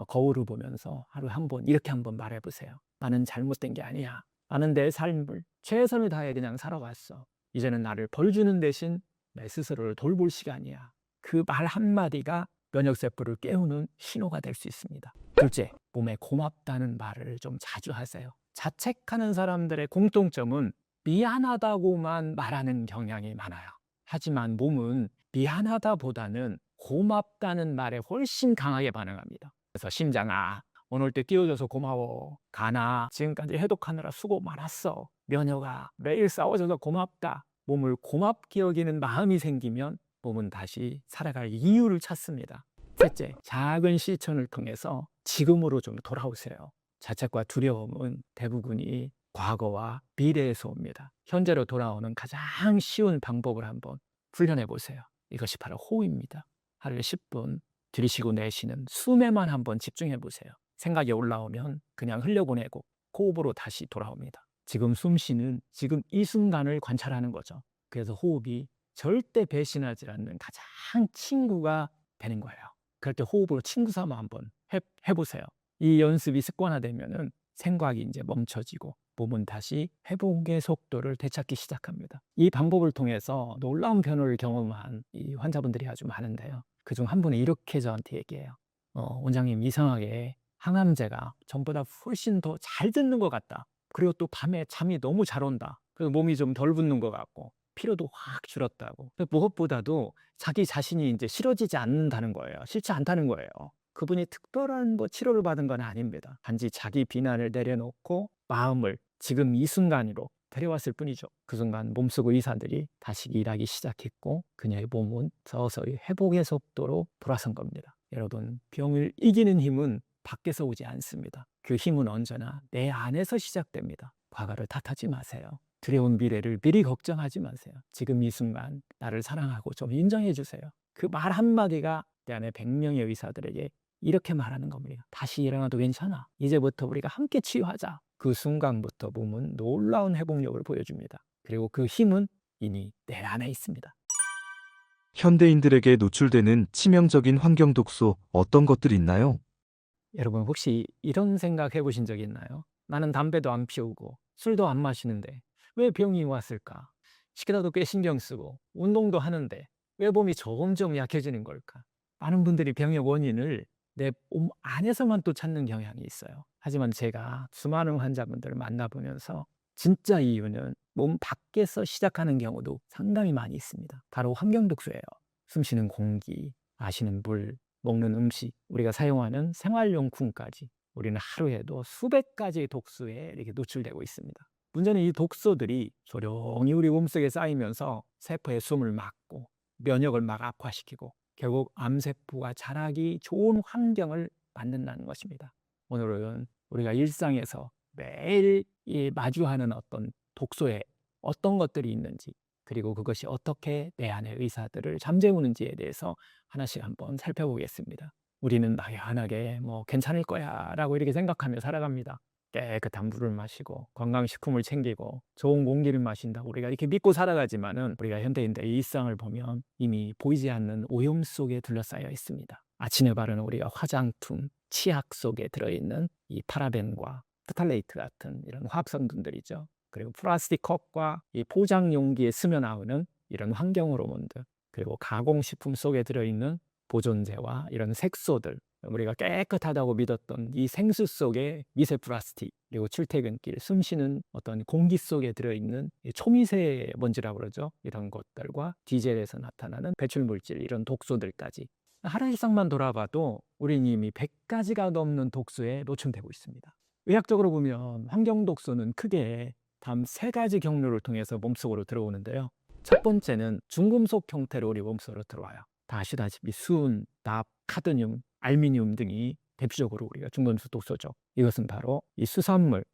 거울을 보면서 하루에 한 번 이렇게 한번 말해보세요. 나는 잘못된 게 아니야. 나는 내 삶을 최선을 다해 그냥 살아왔어. 이제는 나를 벌 주는 대신 내 스스로를 돌볼 시간이야. 그 말 한마디가 면역세포를 깨우는 신호가 될 수 있습니다. 둘째, 몸에 고맙다는 말을 좀 자주 하세요. 자책하는 사람들의 공통점은 미안하다고만 말하는 경향이 많아요. 하지만 몸은 미안하다보다는 고맙다는 말에 훨씬 강하게 반응합니다. 그래서 심장아, 오늘도 끼워줘서 고마워. 가나, 지금까지 해독하느라 수고 많았어. 면역아, 매일 싸워줘서 고맙다. 몸을 고맙게 여기는 마음이 생기면 몸은 다시 살아갈 이유를 찾습니다. 셋째, 작은 실천을 통해서 지금으로 좀 돌아오세요. 자책과 두려움은 대부분이 과거와 미래에서 옵니다. 현재로 돌아오는 가장 쉬운 방법을 한번 훈련해 보세요. 이것이 바로 호흡입니다. 하루에 10분 들이쉬고 내쉬는 숨에만 한번 집중해 보세요. 생각이 올라오면 그냥 흘려보내고 호흡으로 다시 돌아옵니다. 지금 숨 쉬는 지금 이 순간을 관찰하는 거죠. 그래서 호흡이 절대 배신하지 않는 가장 친구가 되는 거예요. 그럴 때 호흡으로 친구 삼아 한번 해보세요. 이 연습이 습관화되면은 생각이 이제 멈춰지고 몸은 다시 회복의 속도를 되찾기 시작합니다. 이 방법을 통해서 놀라운 변화를 경험한 이 환자분들이 아주 많은데요. 그중 한 분이 이렇게 저한테 얘기해요. 원장님, 이상하게 항암제가 전보다 훨씬 더 잘 듣는 것 같다. 그리고 또 밤에 잠이 너무 잘 온다. 그래서 몸이 좀 덜 붓는 것 같고 피로도 확 줄었다고. 무엇보다도 자기 자신이 이제 싫어지지 않는다는 거예요. 싫지 않다는 거예요. 그분이 특별한 치료를 받은 건 아닙니다. 단지 자기 비난을 내려놓고 마음을 지금 이 순간으로 데려왔을 뿐이죠. 그 순간 몸속 의사들이 다시 일하기 시작했고 그녀의 몸은 서서히 회복의 속도로 돌아선 겁니다. 여러분, 병을 이기는 힘은 밖에서 오지 않습니다. 그 힘은 언제나 내 안에서 시작됩니다. 과거를 탓하지 마세요. 두려운 미래를 미리 걱정하지 마세요. 지금 이 순간 나를 사랑하고 좀 인정해 주세요. 그 말 한마디가 내 안에 100명의 의사들에게 이렇게 말하는 겁니다. 다시 일어나도 괜찮아. 이제부터 우리가 함께 치유하자. 그 순간부터 몸은 놀라운 회복력을 보여줍니다. 그리고 그 힘은 이미 내 안에 있습니다. 현대인들에게 노출되는 치명적인 환경 독소 어떤 것들이 있나요? 여러분 혹시 이런 생각 해보신 적 있나요? 나는 담배도 안 피우고 술도 안 마시는데 왜 병이 왔을까? 식사도 꽤 신경 쓰고 운동도 하는데 왜 몸이 점점 약해지는 걸까? 많은 분들이 병의 원인을 내 몸 안에서만 또 찾는 경향이 있어요. 하지만 제가 수많은 환자분들을 만나보면서 진짜 이유는 몸 밖에서 시작하는 경우도 상당히 많이 있습니다. 바로 환경독소예요. 숨쉬는 공기, 마시는 물, 먹는 음식, 우리가 사용하는 생활용품까지 우리는 하루에도 수백 가지의 독소에 이렇게 노출되고 있습니다. 문제는 이 독소들이 조용히 우리 몸속에 쌓이면서 세포의 숨을 막고 면역을 막 악화시키고 결국 암세포가 자라기 좋은 환경을 만든다는 것입니다. 오늘은 우리가 일상에서 매일 마주하는 어떤 독소에 어떤 것들이 있는지, 그리고 그것이 어떻게 내 안의 의사들을 잠재우는지에 대해서 하나씩 한번 살펴보겠습니다. 우리는 막연하게 괜찮을 거야 라고 이렇게 생각하며 살아갑니다. 깨끗한 물을 마시고 건강식품을 챙기고 좋은 공기를 마신다고 우리가 이렇게 믿고 살아가지만은 우리가 현대인들의 일상을 보면 이미 보이지 않는 오염 속에 둘러싸여 있습니다. 아침에 바르는 우리가 화장품, 치약 속에 들어있는 이 파라벤과 프탈레이트 같은 이런 화학성분들이죠. 그리고 플라스틱 컵과 이 포장 용기에 스며 나오는 이런 환경 호르몬들, 그리고 가공식품 속에 들어있는 보존제와 이런 색소들, 우리가 깨끗하다고 믿었던 이 생수 속에 미세 플라스틱, 그리고 출퇴근길 숨쉬는 어떤 공기 속에 들어있는 이 초미세먼지라고 그러죠. 이런 것들과 디젤에서 나타나는 배출물질, 이런 독소들까지 하루 일상만 돌아봐도 우리는 이미 100가지가 넘는 독소에 노출되고 있습니다. 의학적으로 보면 환경 독소는 크게 다음 3가지 경로를 통해서 몸속으로 들어오는데요. 첫 번째는 중금속 형태로 우리 몸속으로 들어와요. 다 아시다시피 수은, 납, 카드뮴, 알미늄 등이 대표적으로 우리가 중금속 독소죠. 이것은 바로 이 수산물,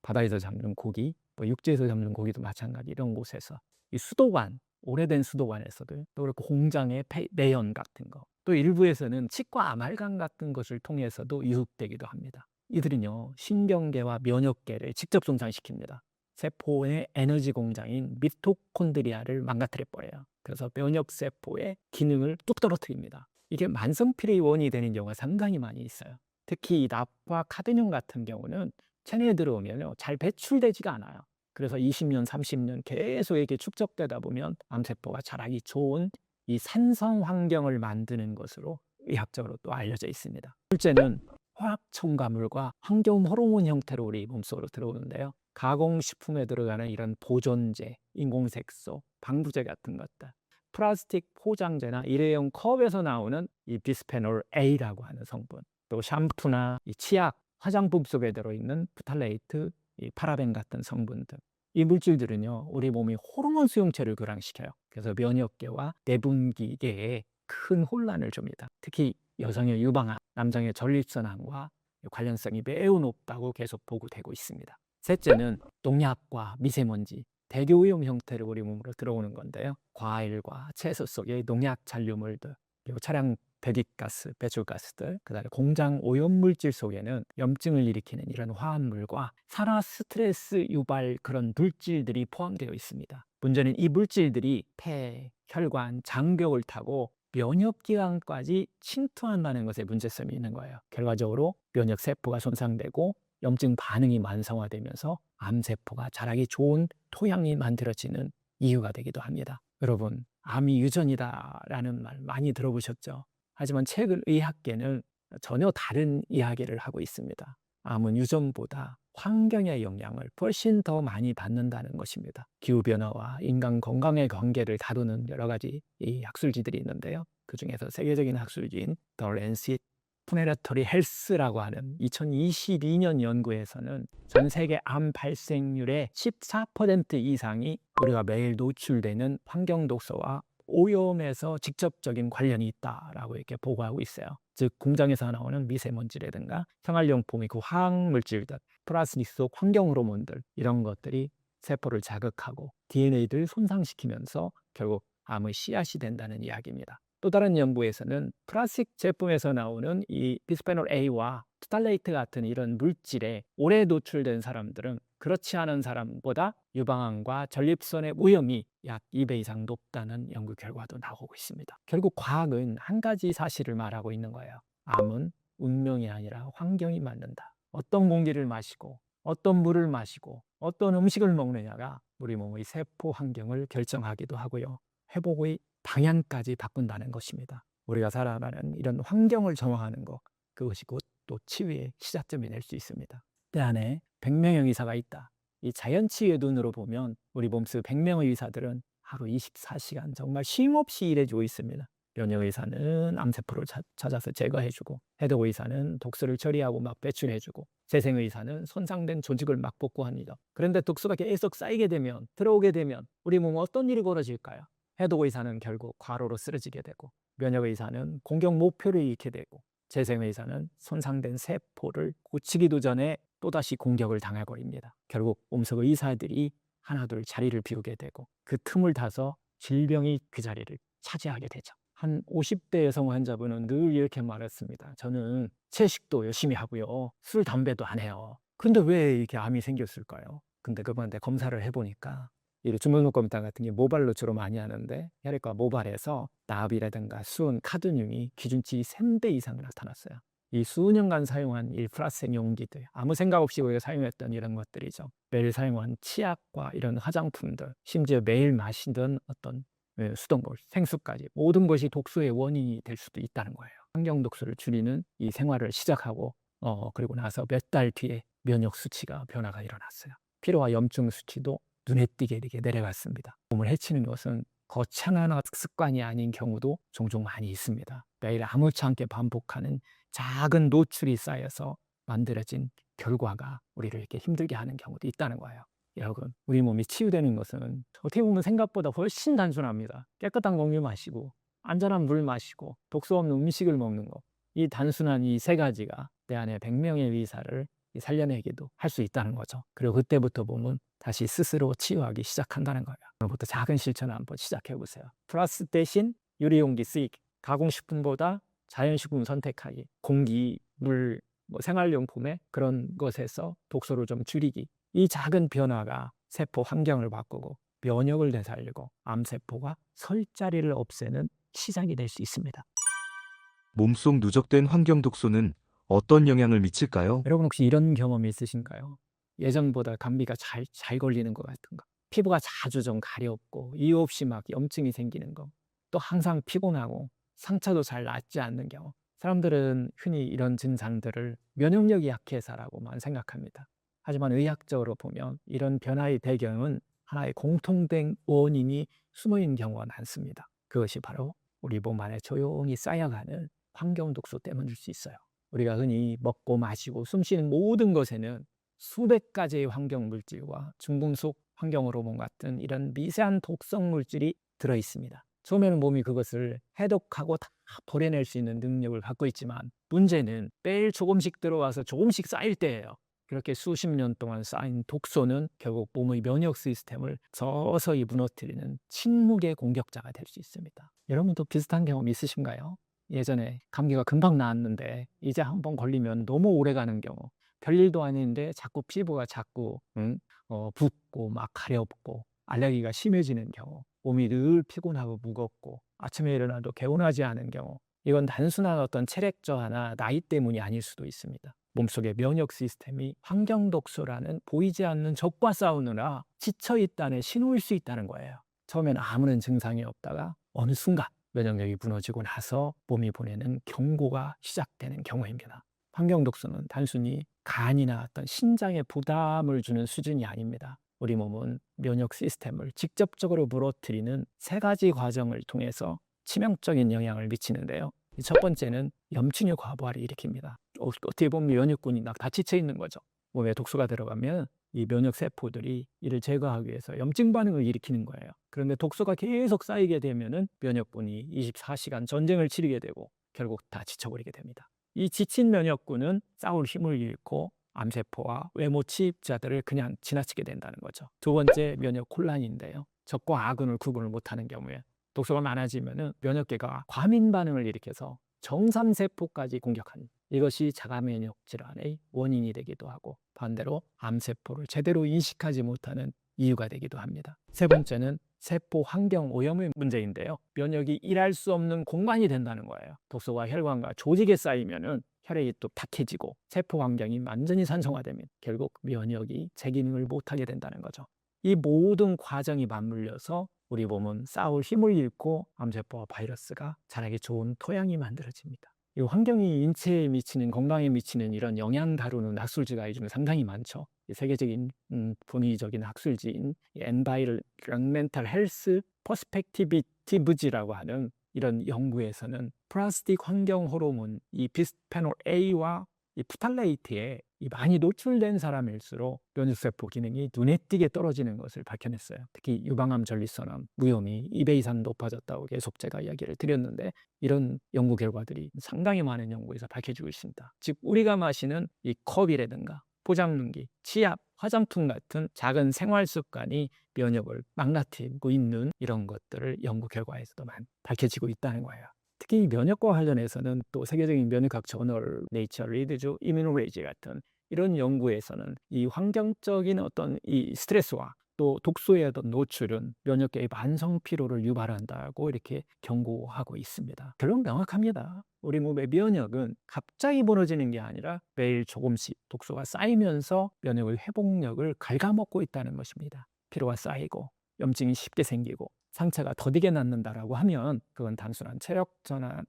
바다에서 잡는 고기, 육지에서 잡는 고기도 마찬가지, 이런 곳에서 이 수도관, 오래된 수도관에서도 또 그렇고 공장의 매연 같은 거, 또 일부에서는 치과 아말감 같은 것을 통해서도 유입되기도 합니다. 이들은요, 신경계와 면역계를 직접 손상시킵니다. 세포의 에너지 공장인 미토콘드리아를 망가뜨려 버려요. 그래서 면역세포의 기능을 뚝 떨어뜨립니다. 이게 만성피로의 원인이 되는 경우가 상당히 많이 있어요. 특히 이 납과 카드뮴 같은 경우는 체내에 들어오면 잘 배출되지가 않아요. 그래서 20년, 30년 계속 이렇게 축적되다 보면 암세포가 자라기 좋은 이 산성 환경을 만드는 것으로 의학적으로 또 알려져 있습니다. 둘째는 화학 첨가물과 환경 호르몬 형태로 우리 몸속으로 들어오는데요. 가공식품에 들어가는 이런 보존제, 인공색소, 방부제 같은 것들, 플라스틱 포장재나 일회용 컵에서 나오는 이 비스페놀 A라고 하는 성분, 또 샴푸나 이 치약, 화장품 속에 들어있는 프탈레이트, 이 파라벤 같은 성분들, 이 물질들은요, 우리 몸이 호르몬 수용체를 교란시켜요. 그래서 면역계와 내분비계에 큰 혼란을 줍니다. 특히 여성의 유방암, 남성의 전립선암과 관련성이 매우 높다고 계속 보고되고 있습니다. 셋째는 농약과 미세먼지, 대기오염 형태로 우리 몸으로 들어오는 건데요. 과일과 채소 속의 농약 잔류물들, 그리고 차량 배기가스, 배출가스들, 그다음에 공장 오염물질 속에는 염증을 일으키는 이런 화합물과 산화 스트레스 유발 그런 물질들이 포함되어 있습니다. 문제는 이 물질들이 폐, 혈관, 장벽을 타고 면역기관까지 침투한다는 것에 문제점이 있는 거예요. 결과적으로 면역세포가 손상되고 염증 반응이 만성화되면서 암세포가 자라기 좋은 토양이 만들어지는 이유가 되기도 합니다. 여러분, 암이 유전이다라는 말 많이 들어보셨죠? 하지만 최근 의학계는 전혀 다른 이야기를 하고 있습니다. 암은 유전보다 환경의 영향을 훨씬 더 많이 받는다는 것입니다. 기후변화와 인간 건강의 관계를 다루는 여러 가지 이 학술지들이 있는데요. 그 중에서 세계적인 학술지인 The Lancet Planetary Health라고 하는 2022년 연구에서는 전 세계 암 발생률의 14% 이상이 우리가 매일 노출되는 환경 독소와 오염에서 직접적인 관련이 있다라고 이렇게 보고하고 있어요. 즉 공장에서 나오는 미세먼지라든가 생활용품의 그 화학물질들, 플라스틱 속 환경 호르몬들, 이런 것들이 세포를 자극하고 DNA를 손상시키면서 결국 암의 씨앗이 된다는 이야기입니다. 또 다른 연구에서는 플라스틱 제품에서 나오는 이 비스페놀 A와 프탈레이트 같은 이런 물질에 오래 노출된 사람들은 그렇지 않은 사람보다 유방암과 전립선의 위험이 약 2배 이상 높다는 연구 결과도 나오고 있습니다. 결국 과학은 한 가지 사실을 말하고 있는 거예요. 암은 운명이 아니라 환경이 만든다. 어떤 공기를 마시고 어떤 물을 마시고 어떤 음식을 먹느냐가 우리 몸의 세포 환경을 결정하기도 하고요. 회복의 방향까지 바꾼다는 것입니다. 우리가 살아가는 이런 환경을 정화하는 것, 그것이 곧 또 치유의 시작점이 될 수 있습니다. 때 안에 100명의 의사가 있다. 이 자연치유의 눈으로 보면 우리 몸속 100명의 의사들은 하루 24시간 정말 쉼없이 일해주고 있습니다. 면역의사는 암세포를 찾아서 제거해주고, 해독의사는 독소를 처리하고 막 배출해주고, 재생의사는 손상된 조직을 막 복구합니다. 그런데 독소가 계속 쌓이게 되면, 들어오게 되면 우리 몸에 어떤 일이 벌어질까요? 해독의사는 결국 과로로 쓰러지게 되고, 면역의사는 공격 목표를 잃게 되고, 재생의사는 손상된 세포를 고치기도 전에 또다시 공격을 당해버립니다. 결국 몸속 의사들이 하나둘 자리를 비우게 되고 그 틈을 타서 질병이 그 자리를 차지하게 되죠. 한 50대 여성 환자분은 늘 이렇게 말했습니다. 저는 채식도 열심히 하고요. 술, 담배도 안 해요. 근데 왜 이렇게 암이 생겼을까요? 근데 그분한테 검사를 해보니까 이 주물먹검사 같은 게 모발로 주로 많이 하는데 혈액과 모발에서 나비라든가 수은, 카드뮴이 기준치 3배 이상 나타났어요. 이 수년간 사용한 이 플라스틱 용기들, 아무 생각 없이 우리가 사용했던 이런 것들이죠. 매일 사용한 치약과 이런 화장품들, 심지어 매일 마시던 어떤 수돗물, 생수까지 모든 것이 독소의 원인이 될 수도 있다는 거예요. 환경 독소를 줄이는 이 생활을 시작하고 그리고 나서 몇 달 뒤에 면역 수치가 변화가 일어났어요. 피로와 염증 수치도 눈에 띄게 이렇게 내려갔습니다. 몸을 해치는 것은 거창한 습관이 아닌 경우도 종종 많이 있습니다. 매일 아무렇지 않게 반복하는 작은 노출이 쌓여서 만들어진 결과가 우리를 이렇게 힘들게 하는 경우도 있다는 거예요. 여러분, 우리 몸이 치유되는 것은 어떻게 보면 생각보다 훨씬 단순합니다. 깨끗한 공기 마시고 안전한 물 마시고 독소 없는 음식을 먹는 것. 이 단순한 이 세 가지가 내 안에 100명의 의사를 살려내기도 할 수 있다는 거죠. 그리고 그때부터 몸은 다시 스스로 치유하기 시작한다는 거예요. 오늘부터 작은 실천을 한번 시작해 보세요. 플라스틱 대신 유리용기 쓰기, 가공식품보다 자연식품 선택하기, 공기, 물, 생활용품의 그런 것에서 독소를 좀 줄이기. 이 작은 변화가 세포 환경을 바꾸고 면역을 되살리고 암세포가 설 자리를 없애는 시작이 될 수 있습니다. 몸속 누적된 환경 독소는 어떤 영향을 미칠까요? 여러분 혹시 이런 경험이 있으신가요? 예전보다 감기가 잘 걸리는 것 같은 거, 피부가 자주 좀 가렵고 이유 없이 막 염증이 생기는 거, 또 항상 피곤하고 상처도 잘 낫지 않는 경우. 사람들은 흔히 이런 증상들을 면역력이 약해서라고만 생각합니다. 하지만 의학적으로 보면 이런 변화의 배경은 하나의 공통된 원인이 숨어 있는 경우가 많습니다. 그것이 바로 우리 몸 안에 조용히 쌓여가는 환경 독소 때문일 수 있어요. 우리가 흔히 먹고 마시고 숨쉬는 모든 것에는 수백 가지의 환경 물질과 중금속 환경 호르몬 같은 이런 미세한 독성 물질이 들어 있습니다. 처음에는 몸이 그것을 해독하고 다 버려낼 수 있는 능력을 갖고 있지만 문제는 매일 조금씩 들어와서 조금씩 쌓일 때예요. 그렇게 수십 년 동안 쌓인 독소는 결국 몸의 면역 시스템을 서서히 무너뜨리는 침묵의 공격자가 될 수 있습니다. 여러분도 비슷한 경험 있으신가요? 예전에 감기가 금방 나았는데 이제 한번 걸리면 너무 오래 가는 경우, 별일도 아닌데 자꾸 피부가 붓고 막 가렵고 알레르기가 심해지는 경우, 몸이 늘 피곤하고 무겁고 아침에 일어나도 개운하지 않은 경우, 이건 단순한 어떤 체력 저하나 나이 때문이 아닐 수도 있습니다. 몸속의 면역 시스템이 환경 독소라는 보이지 않는 적과 싸우느라 지쳐 있다는 신호일 수 있다는 거예요. 처음에는 아무런 증상이 없다가 어느 순간 면역력이 무너지고 나서 몸이 보내는 경고가 시작되는 경우입니다. 환경 독소는 단순히 간이나 어떤 신장에 부담을 주는 수준이 아닙니다. 우리 몸은 면역 시스템을 직접적으로 무너뜨리는 세 가지 과정을 통해서 치명적인 영향을 미치는데요. 첫 번째는 염증의 과부하를 일으킵니다. 어떻게 보면 면역군이 다 지쳐 있는 거죠. 몸에 독소가 들어가면 이 면역 세포들이 이를 제거하기 위해서 염증 반응을 일으키는 거예요. 그런데 독소가 계속 쌓이게 되면은 면역군이 24시간 전쟁을 치르게 되고 결국 다 지쳐버리게 됩니다. 이 지친 면역군은 싸울 힘을 잃고 암세포와 외모 치입자들을 그냥 지나치게 된다는 거죠. 두 번째 면역 혼란인데요. 적과 아군을 구분을 못하는 경우에 독소가 많아지면은 면역계가 과민 반응을 일으켜서 정상세포까지 공격하는, 이것이 자가 면역 질환의 원인이 되기도 하고, 반대로 암세포를 제대로 인식하지 못하는 이유가 되기도 합니다. 세 번째는 세포 환경 오염의 문제인데요. 면역이 일할 수 없는 공간이 된다는 거예요. 독소가 혈관과 조직에 쌓이면은 혈액이 또 탁해지고 세포 환경이 완전히 산성화되면 결국 면역이 제 기능을 못하게 된다는 거죠. 이 모든 과정이 맞물려서 우리 몸은 싸울 힘을 잃고 암세포와 바이러스가 자라기 좋은 토양이 만들어집니다. 이 환경이 인체에 미치는, 건강에 미치는 이런 영향 다루는 학술지가 요즘 상당히 많죠. 세계적인 본의적인 학술지인 Environmental Health Perspectives라고 하는 이런 연구에서는 플라스틱 환경 호르몬, 이 비스페놀 A와 이 프탈레이트에 이 많이 노출된 사람일수록 면역세포 기능이 눈에 띄게 떨어지는 것을 밝혀냈어요. 특히 유방암 전립선암 위험이 2배 이상 높아졌다고 계속 제가 이야기를 드렸는데, 이런 연구 결과들이 상당히 많은 연구에서 밝혀지고 있습니다. 즉 우리가 마시는 이 컵이라든가 포장용기, 치약, 화장품 같은 작은 생활 습관이 면역을 망가뜨리고 있는 이런 것들을 연구 결과에서도 많이 밝혀지고 있다는 거예요. 특히 면역과 관련해서는 또 세계적인 면역학 저널 네이처 리드주 이뮤노로지 같은 이런 연구에서는 이 환경적인 어떤 이 스트레스와 또 독소의 어떤 노출은 면역계의 만성 피로를 유발한다고 이렇게 경고하고 있습니다. 결론 명확합니다. 우리 몸의 면역은 갑자기 무너지는 게 아니라 매일 조금씩 독소가 쌓이면서 면역의 회복력을 갉아먹고 있다는 것입니다. 피로가 쌓이고 염증이 쉽게 생기고 상처가 더디게 낫는다라고 하면 그건 단순한 체력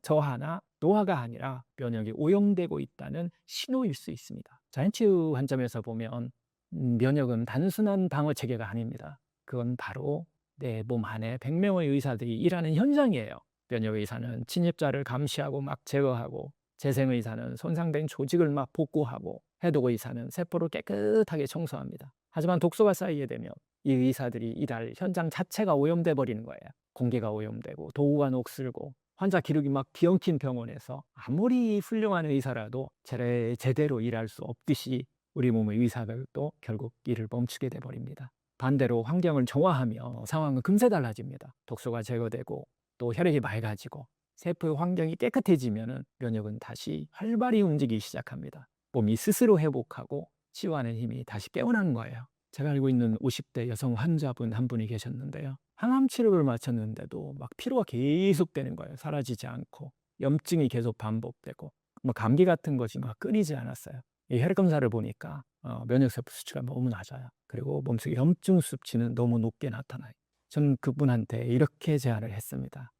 저하나 노화가 아니라 면역이 오염되고 있다는 신호일 수 있습니다. 자연치유 관점에서 보면 면역은 단순한 방어 체계가 아닙니다. 그건 바로 내 몸 안에 100명의 의사들이 일하는 현장이에요. 면역의사는 침입자를 감시하고 막 제거하고, 재생의사는 손상된 조직을 막 복구하고, 해독의사는 세포를 깨끗하게 청소합니다. 하지만 독소가 쌓이게 되면 이 의사들이 일할 현장 자체가 오염돼 버리는 거예요. 공기가 오염되고 도구가 녹슬고 환자 기록이 막 뒤엉킨 병원에서 아무리 훌륭한 의사라도 제대로 일할 수 없듯이 우리 몸의 의사들도 결국 일을 멈추게 돼 버립니다. 반대로 환경을 정화하며 상황은 금세 달라집니다. 독소가 제거되고 또 혈액이 맑아지고 세포의 환경이 깨끗해지면 면역은 다시 활발히 움직이기 시작합니다. 몸이 스스로 회복하고 치유하는 힘이 다시 깨어나는 거예요. 제가 알고 있는 50대 여성 환자분 한 분이 계셨는데요. 항암 치료를 마쳤는데도 막 피로가 계속 되는 거예요. 사라지지 않고 염증이 계속 반복되고 뭐 감기 같은 것이 막 끊이지 않았어요. 이 혈액 검사를 보니까 면역세포 수치가 너무 낮아요. 그리고 몸속에 염증 수치는 너무 높게 나타나요. 저는 그분한테 이렇게 제안을 했습니다.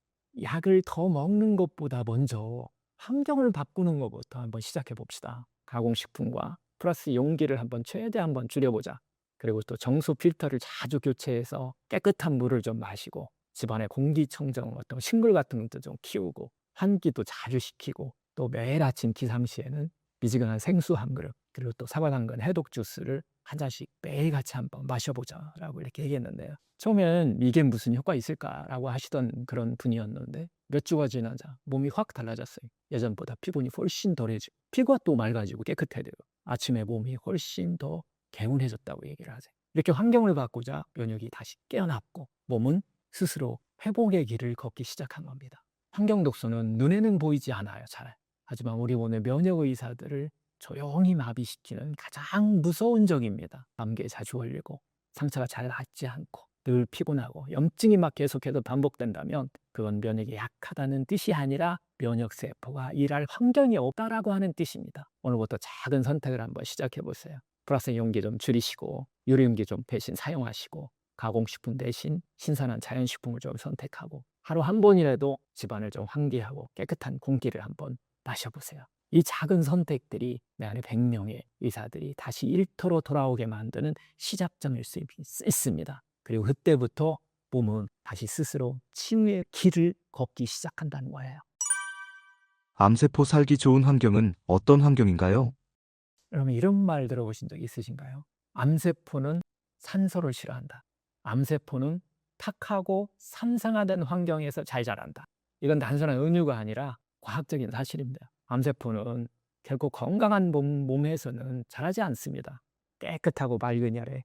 약을 더 먹는 것보다 먼저 환경을 바꾸는 것부터 한번 시작해 봅시다. 가공식품과 플러스 용기를 최대한 한번 줄여보자. 그리고 또 정수 필터를 자주 교체해서 깨끗한 물을 좀 마시고, 집안의 공기청정 어떤 식물 같은 것도 좀 키우고, 환기도 자주 시키고, 또 매일 아침 기상시에는 미지근한 생수 한 그릇, 그리고 또 사과 당근 해독 주스를 한 잔씩 매일 같이 한번 마셔보자라고 이렇게 얘기했는데요. 처음엔 이게 무슨 효과 있을까라고 하시던 그런 분이었는데 몇 주가 지나자 몸이 확 달라졌어요. 예전보다 피부니 훨씬 덜해지고 피부가 또 맑아지고 깨끗해지고 아침에 몸이 훨씬 더 개운해졌다고 얘기를 하세요. 이렇게 환경을 바꾸자 면역이 다시 깨어났고 몸은 스스로 회복의 길을 걷기 시작한 겁니다. 환경 독소는 눈에는 보이지 않아요, 잘. 하지만 우리 몸의 면역 의사들을 조용히 마비시키는 가장 무서운 적입니다. 감기에 자주 걸리고 상처가 잘 낫지 않고 늘 피곤하고 염증이 막 계속해서 반복된다면 그건 면역이 약하다는 뜻이 아니라 면역세포가 일할 환경이 없다라고 하는 뜻입니다. 오늘부터 작은 선택을 한번 시작해 보세요. 플라스틱 용기 좀 줄이시고 유리용기 좀 대신 사용하시고 가공식품 대신 신선한 자연식품을 좀 선택하고 하루 한 번이라도 집안을 좀 환기하고 깨끗한 공기를 한번 마셔보세요. 이 작은 선택들이 내 안에 100명의 의사들이 다시 일터로 돌아오게 만드는 시작점일 수 있습니다. 그리고 그때부터 몸은 다시 스스로 치유의 길을 걷기 시작한다는 거예요. 암세포 살기 좋은 환경은 어떤 환경인가요? 여러분 이런 말 들어보신 적 있으신가요? 암세포는 산소를 싫어한다. 암세포는 탁하고 산성화된 환경에서 잘 자란다. 이건 단순한 은유가 아니라 과학적인 사실입니다. 암세포는 결국 건강한 몸에서는 자라지 않습니다. 깨끗하고 맑은 혈액,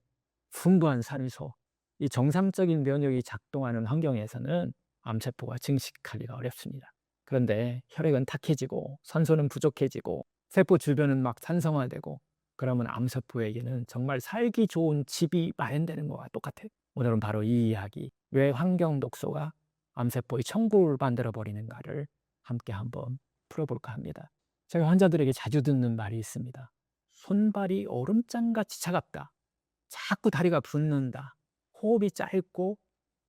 풍부한 산소, 이 정상적인 면역이 작동하는 환경에서는 암세포가 증식하기가 어렵습니다. 그런데 혈액은 탁해지고 산소는 부족해지고 세포 주변은 막 산성화되고 그러면 암세포에게는 정말 살기 좋은 집이 마련되는 것과 똑같아요. 오늘은 바로 이 이야기, 왜 환경 독소가 암세포의 천국을 만들어 버리는가를 함께 한번 풀어볼까 합니다. 제가 환자들에게 자주 듣는 말이 있습니다. 손발이 얼음장같이 차갑다. 자꾸 다리가 붓는다. 호흡이 짧고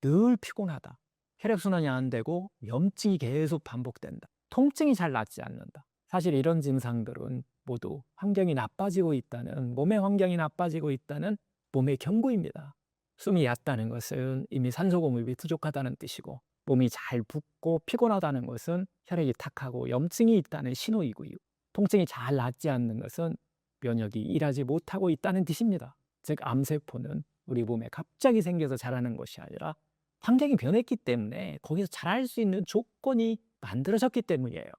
늘 피곤하다. 혈액순환이 안 되고 염증이 계속 반복된다. 통증이 잘 낫지 않는다. 사실 이런 증상들은 모두 환경이 나빠지고 있다는, 몸의 환경이 나빠지고 있다는 몸의 경고입니다. 숨이 얕다는 것은 이미 산소 공급이 부족하다는 뜻이고, 몸이 잘 붓고 피곤하다는 것은 혈액이 탁하고 염증이 있다는 신호이고요. 통증이 잘 낫지 않는 것은 면역이 일하지 못하고 있다는 뜻입니다. 즉 암세포는 우리 몸에 갑자기 생겨서 자라는 것이 아니라 환경이 변했기 때문에 거기서 자랄 수 있는 조건이 만들어졌기 때문이에요.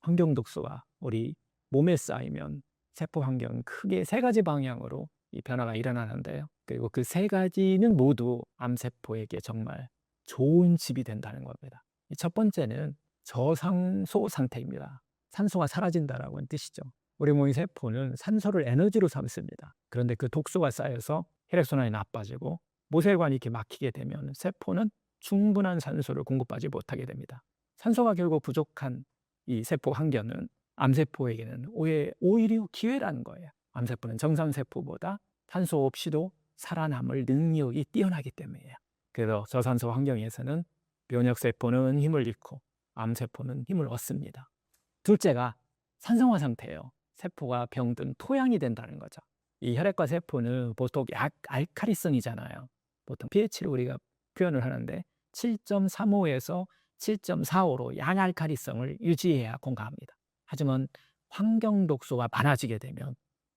환경 독소가 우리 몸에 쌓이면 세포 환경은 크게 세 가지 방향으로 이 변화가 일어나는데요. 그리고 그 세 가지는 모두 암세포에게 정말 좋은 집이 된다는 겁니다. 첫 번째는 저산소 상태입니다. 산소가 사라진다라는 뜻이죠. 우리 몸의 세포는 산소를 에너지로 삼습니다. 그런데 그 독소가 쌓여서 혈액순환이 나빠지고 모세혈관이 이렇게 막히게 되면 세포는 충분한 산소를 공급하지 못하게 됩니다. 산소가 결국 부족한 이 세포 환경은 암세포에게는 오히려 기회라는 거예요. 암세포는 정상세포보다 산소 없이도 살아남을 능력이 뛰어나기 때문이에요. 그래서 저산소 환경에서는 면역세포는 힘을 잃고 암세포는 힘을 얻습니다. 둘째가 산성화 상태예요. 세포가 병든 토양이 된다는 거죠. 이 혈액과 세포는 보통 약 알칼리성이잖아요. 보통 pH를 우리가 표현을 하는데 7.35에서 7.45로 양알칼리성을 유지해야 건강합니다. 하지만 환경 독소가 많아지게 되면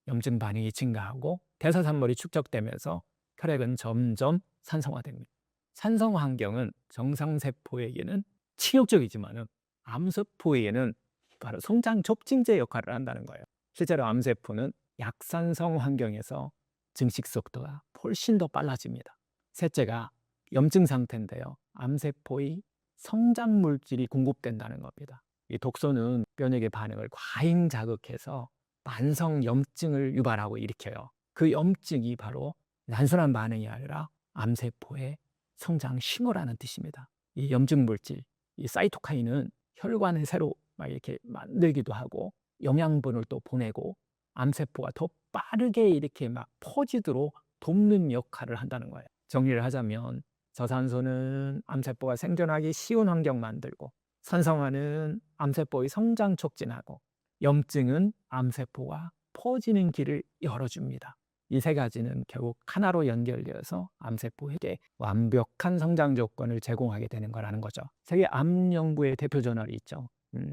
염증 반응이 증가하고 대사산물이 축적되면서 혈액은 점점 산성화됩니다. 산성 환경은 정상세포에게는 치욕적이지만은 암세포에게는 바로 성장 촉진제 역할을 한다는 거예요. 실제로 암세포는 약산성 환경에서 증식 속도가 훨씬 더 빨라집니다. 셋째가 염증 상태인데요. 암세포의 성장 물질이 공급된다는 겁니다. 이 독소는 면역의 반응을 과잉 자극해서 만성 염증을 유발하고 일으켜요. 그 염증이 바로 단순한 반응이 아니라 암세포의 성장 신호라는 뜻입니다. 이 염증 물질, 이 사이토카인은 혈관을 새로 막 이렇게 만들기도 하고 영양분을 또 보내고 암세포가 더 빠르게 이렇게 막 퍼지도록 돕는 역할을 한다는 거예요. 정리를 하자면 저산소는 암세포가 생존하기 쉬운 환경 만들고, 산성화는 암세포의 성장 촉진하고, 염증은 암세포가 퍼지는 길을 열어줍니다. 이 세 가지는 결국 하나로 연결되어서 암세포에게 완벽한 성장 조건을 제공하게 되는 거라는 거죠. 세계 암 연구의 대표 저널이 있죠.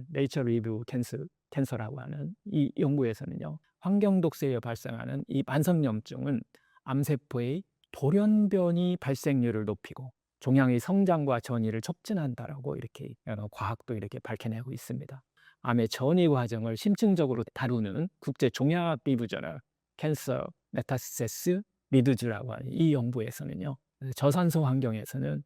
네이처 리뷰 캔서라고 하는 이 연구에서는요, 환경 독소에 의해 발생하는 이 만성염증은 암세포의 돌연변이 발생률을 높이고 종양의 성장과 전이를 촉진한다라고 이렇게 과학도 이렇게 밝혀내고 있습니다. 암의 전이 과정을 심층적으로 다루는 국제 종양학 리뷰 저널 캔서 메타시스 리드즈라고 하는 이 연구에서는요, 저산소 환경에서는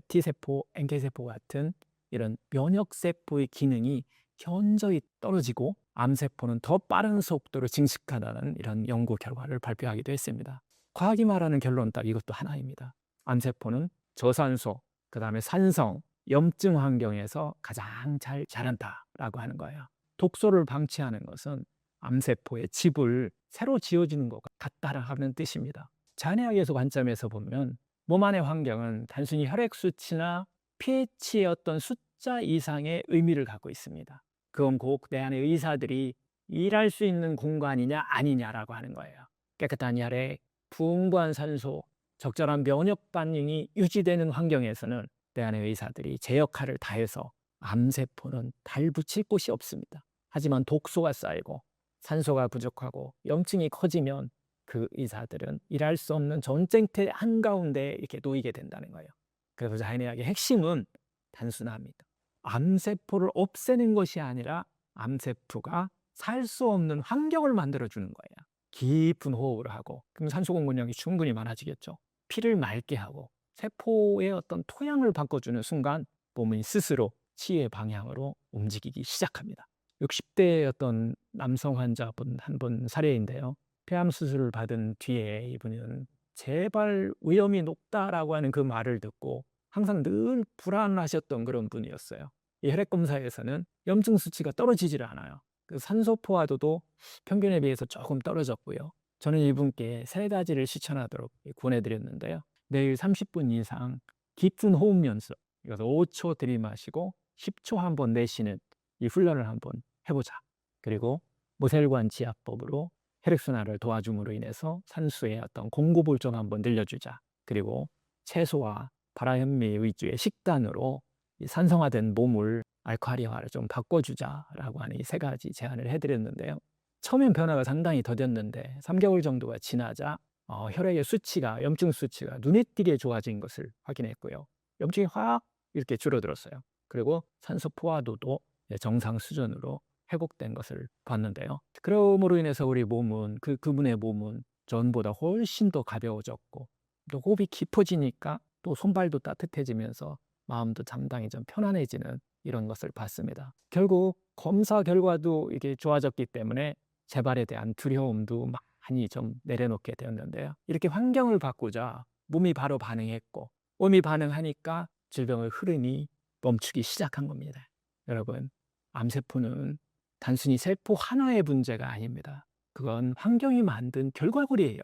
T세포, NK세포 같은 이런 면역세포의 기능이 현저히 떨어지고 암세포는 더 빠른 속도로 증식한다는 이런 연구 결과를 발표하기도 했습니다. 과학이 말하는 결론은 딱 이것도 하나입니다. 암세포는 저산소, 그 다음에 산성, 염증 환경에서 가장 잘 자란다라고 하는 거예요. 독소를 방치하는 것은 암세포의 집을 새로 지어주는 것 같다라는 뜻입니다. 자연의학에서 관점에서 보면 몸 안의 환경은 단순히 혈액 수치나 pH의 어떤 숫자 이상의 의미를 갖고 있습니다. 그건 꼭 내 안의 의사들이 일할 수 있는 공간이냐 아니냐라고 하는 거예요. 깨끗한 혈액, 풍부한 산소, 적절한 면역 반응이 유지되는 환경에서는 내 안의 의사들이 제 역할을 다해서 암세포는 달붙일 곳이 없습니다. 하지만 독소가 쌓이고 산소가 부족하고 염증이 커지면 그 의사들은 일할 수 없는 전쟁터 한가운데 이렇게 놓이게 된다는 거예요. 그래서 자연의학의 핵심은 단순합니다. 암세포를 없애는 것이 아니라 암세포가 살 수 없는 환경을 만들어주는 거예요. 깊은 호흡을 하고, 그럼 산소 공급량이 충분히 많아지겠죠. 피를 맑게 하고 세포의 어떤 토양을 바꿔주는 순간 몸이 스스로 치유의 방향으로 움직이기 시작합니다. 60대 어떤 남성 환자분 한 분 사례인데요. 폐암 수술을 받은 뒤에 이분은 "제발 위험이 높다."라고 하는 그 말을 듣고 항상 늘 불안하셨던 그런 분이었어요. 이 혈액 검사에서는 염증 수치가 떨어지질 않아요. 그 산소 포화도도 평균에 비해서 조금 떨어졌고요. 저는 이분께 3가지를 실천하도록 권해 드렸는데요. 매일 30분 이상 깊은 호흡 연습, 이것을 5초 들이마시고 10초 한번 내쉬는 이 훈련을 한번 해 보자. 그리고 모세혈관 지압법으로 혈액순환을 도와줌으로 인해서 산소의 어떤 공급을 좀 한번 늘려주자. 그리고 채소와 발화현미 위주의 식단으로 이 산성화된 몸을 알칼리화를 좀 바꿔주자라고 하는 이 3가지 제안을 해드렸는데요. 처음엔 변화가 상당히 더뎠는데 3개월 정도가 지나자 혈액의 수치가, 염증 수치가 눈에 띄게 좋아진 것을 확인했고요. 염증이 확 이렇게 줄어들었어요. 그리고 산소 포화도도 정상 수준으로 회복된 것을 봤는데요. 그러므로 인해서 우리 몸은, 그분의 몸은 전보다 훨씬 더 가벼워졌고, 또 호흡이 깊어지니까 또 손발도 따뜻해지면서 마음도 상당히 좀 편안해지는 이런 것을 봤습니다. 결국 검사 결과도 이게 좋아졌기 때문에 재발에 대한 두려움도 많이 좀 내려놓게 되었는데요. 이렇게 환경을 바꾸자 몸이 바로 반응했고, 몸이 반응하니까 질병의 흐름이 멈추기 시작한 겁니다. 여러분, 암세포는 단순히 세포 하나의 문제가 아닙니다. 그건 환경이 만든 결과물이에요.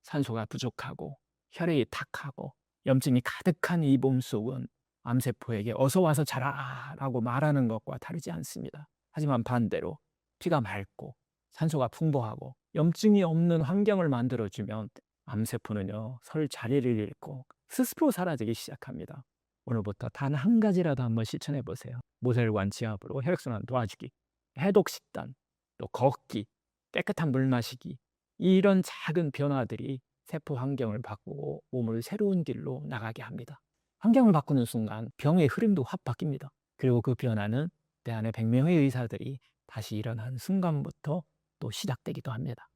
산소가 부족하고 혈액이 탁하고 염증이 가득한 이 몸속은 암세포에게 "어서 와서 자라라고 말하는 것과 다르지 않습니다. 하지만 반대로 피가 맑고 산소가 풍부하고 염증이 없는 환경을 만들어주면 암세포는요, 설 자리를 잃고 스스로 사라지기 시작합니다. 오늘부터 단 한 가지라도 한번 실천해 보세요. 모세혈관 지압으로 혈액순환 도와주기, 해독 식단, 또 걷기, 깨끗한 물 마시기, 이런 작은 변화들이 세포 환경을 바꾸고 몸을 새로운 길로 나가게 합니다. 환경을 바꾸는 순간 병의 흐름도 확 바뀝니다. 그리고 그 변화는 내 안에 100명의 의사들이 다시 일어난 순간부터 또 시작되기도 합니다.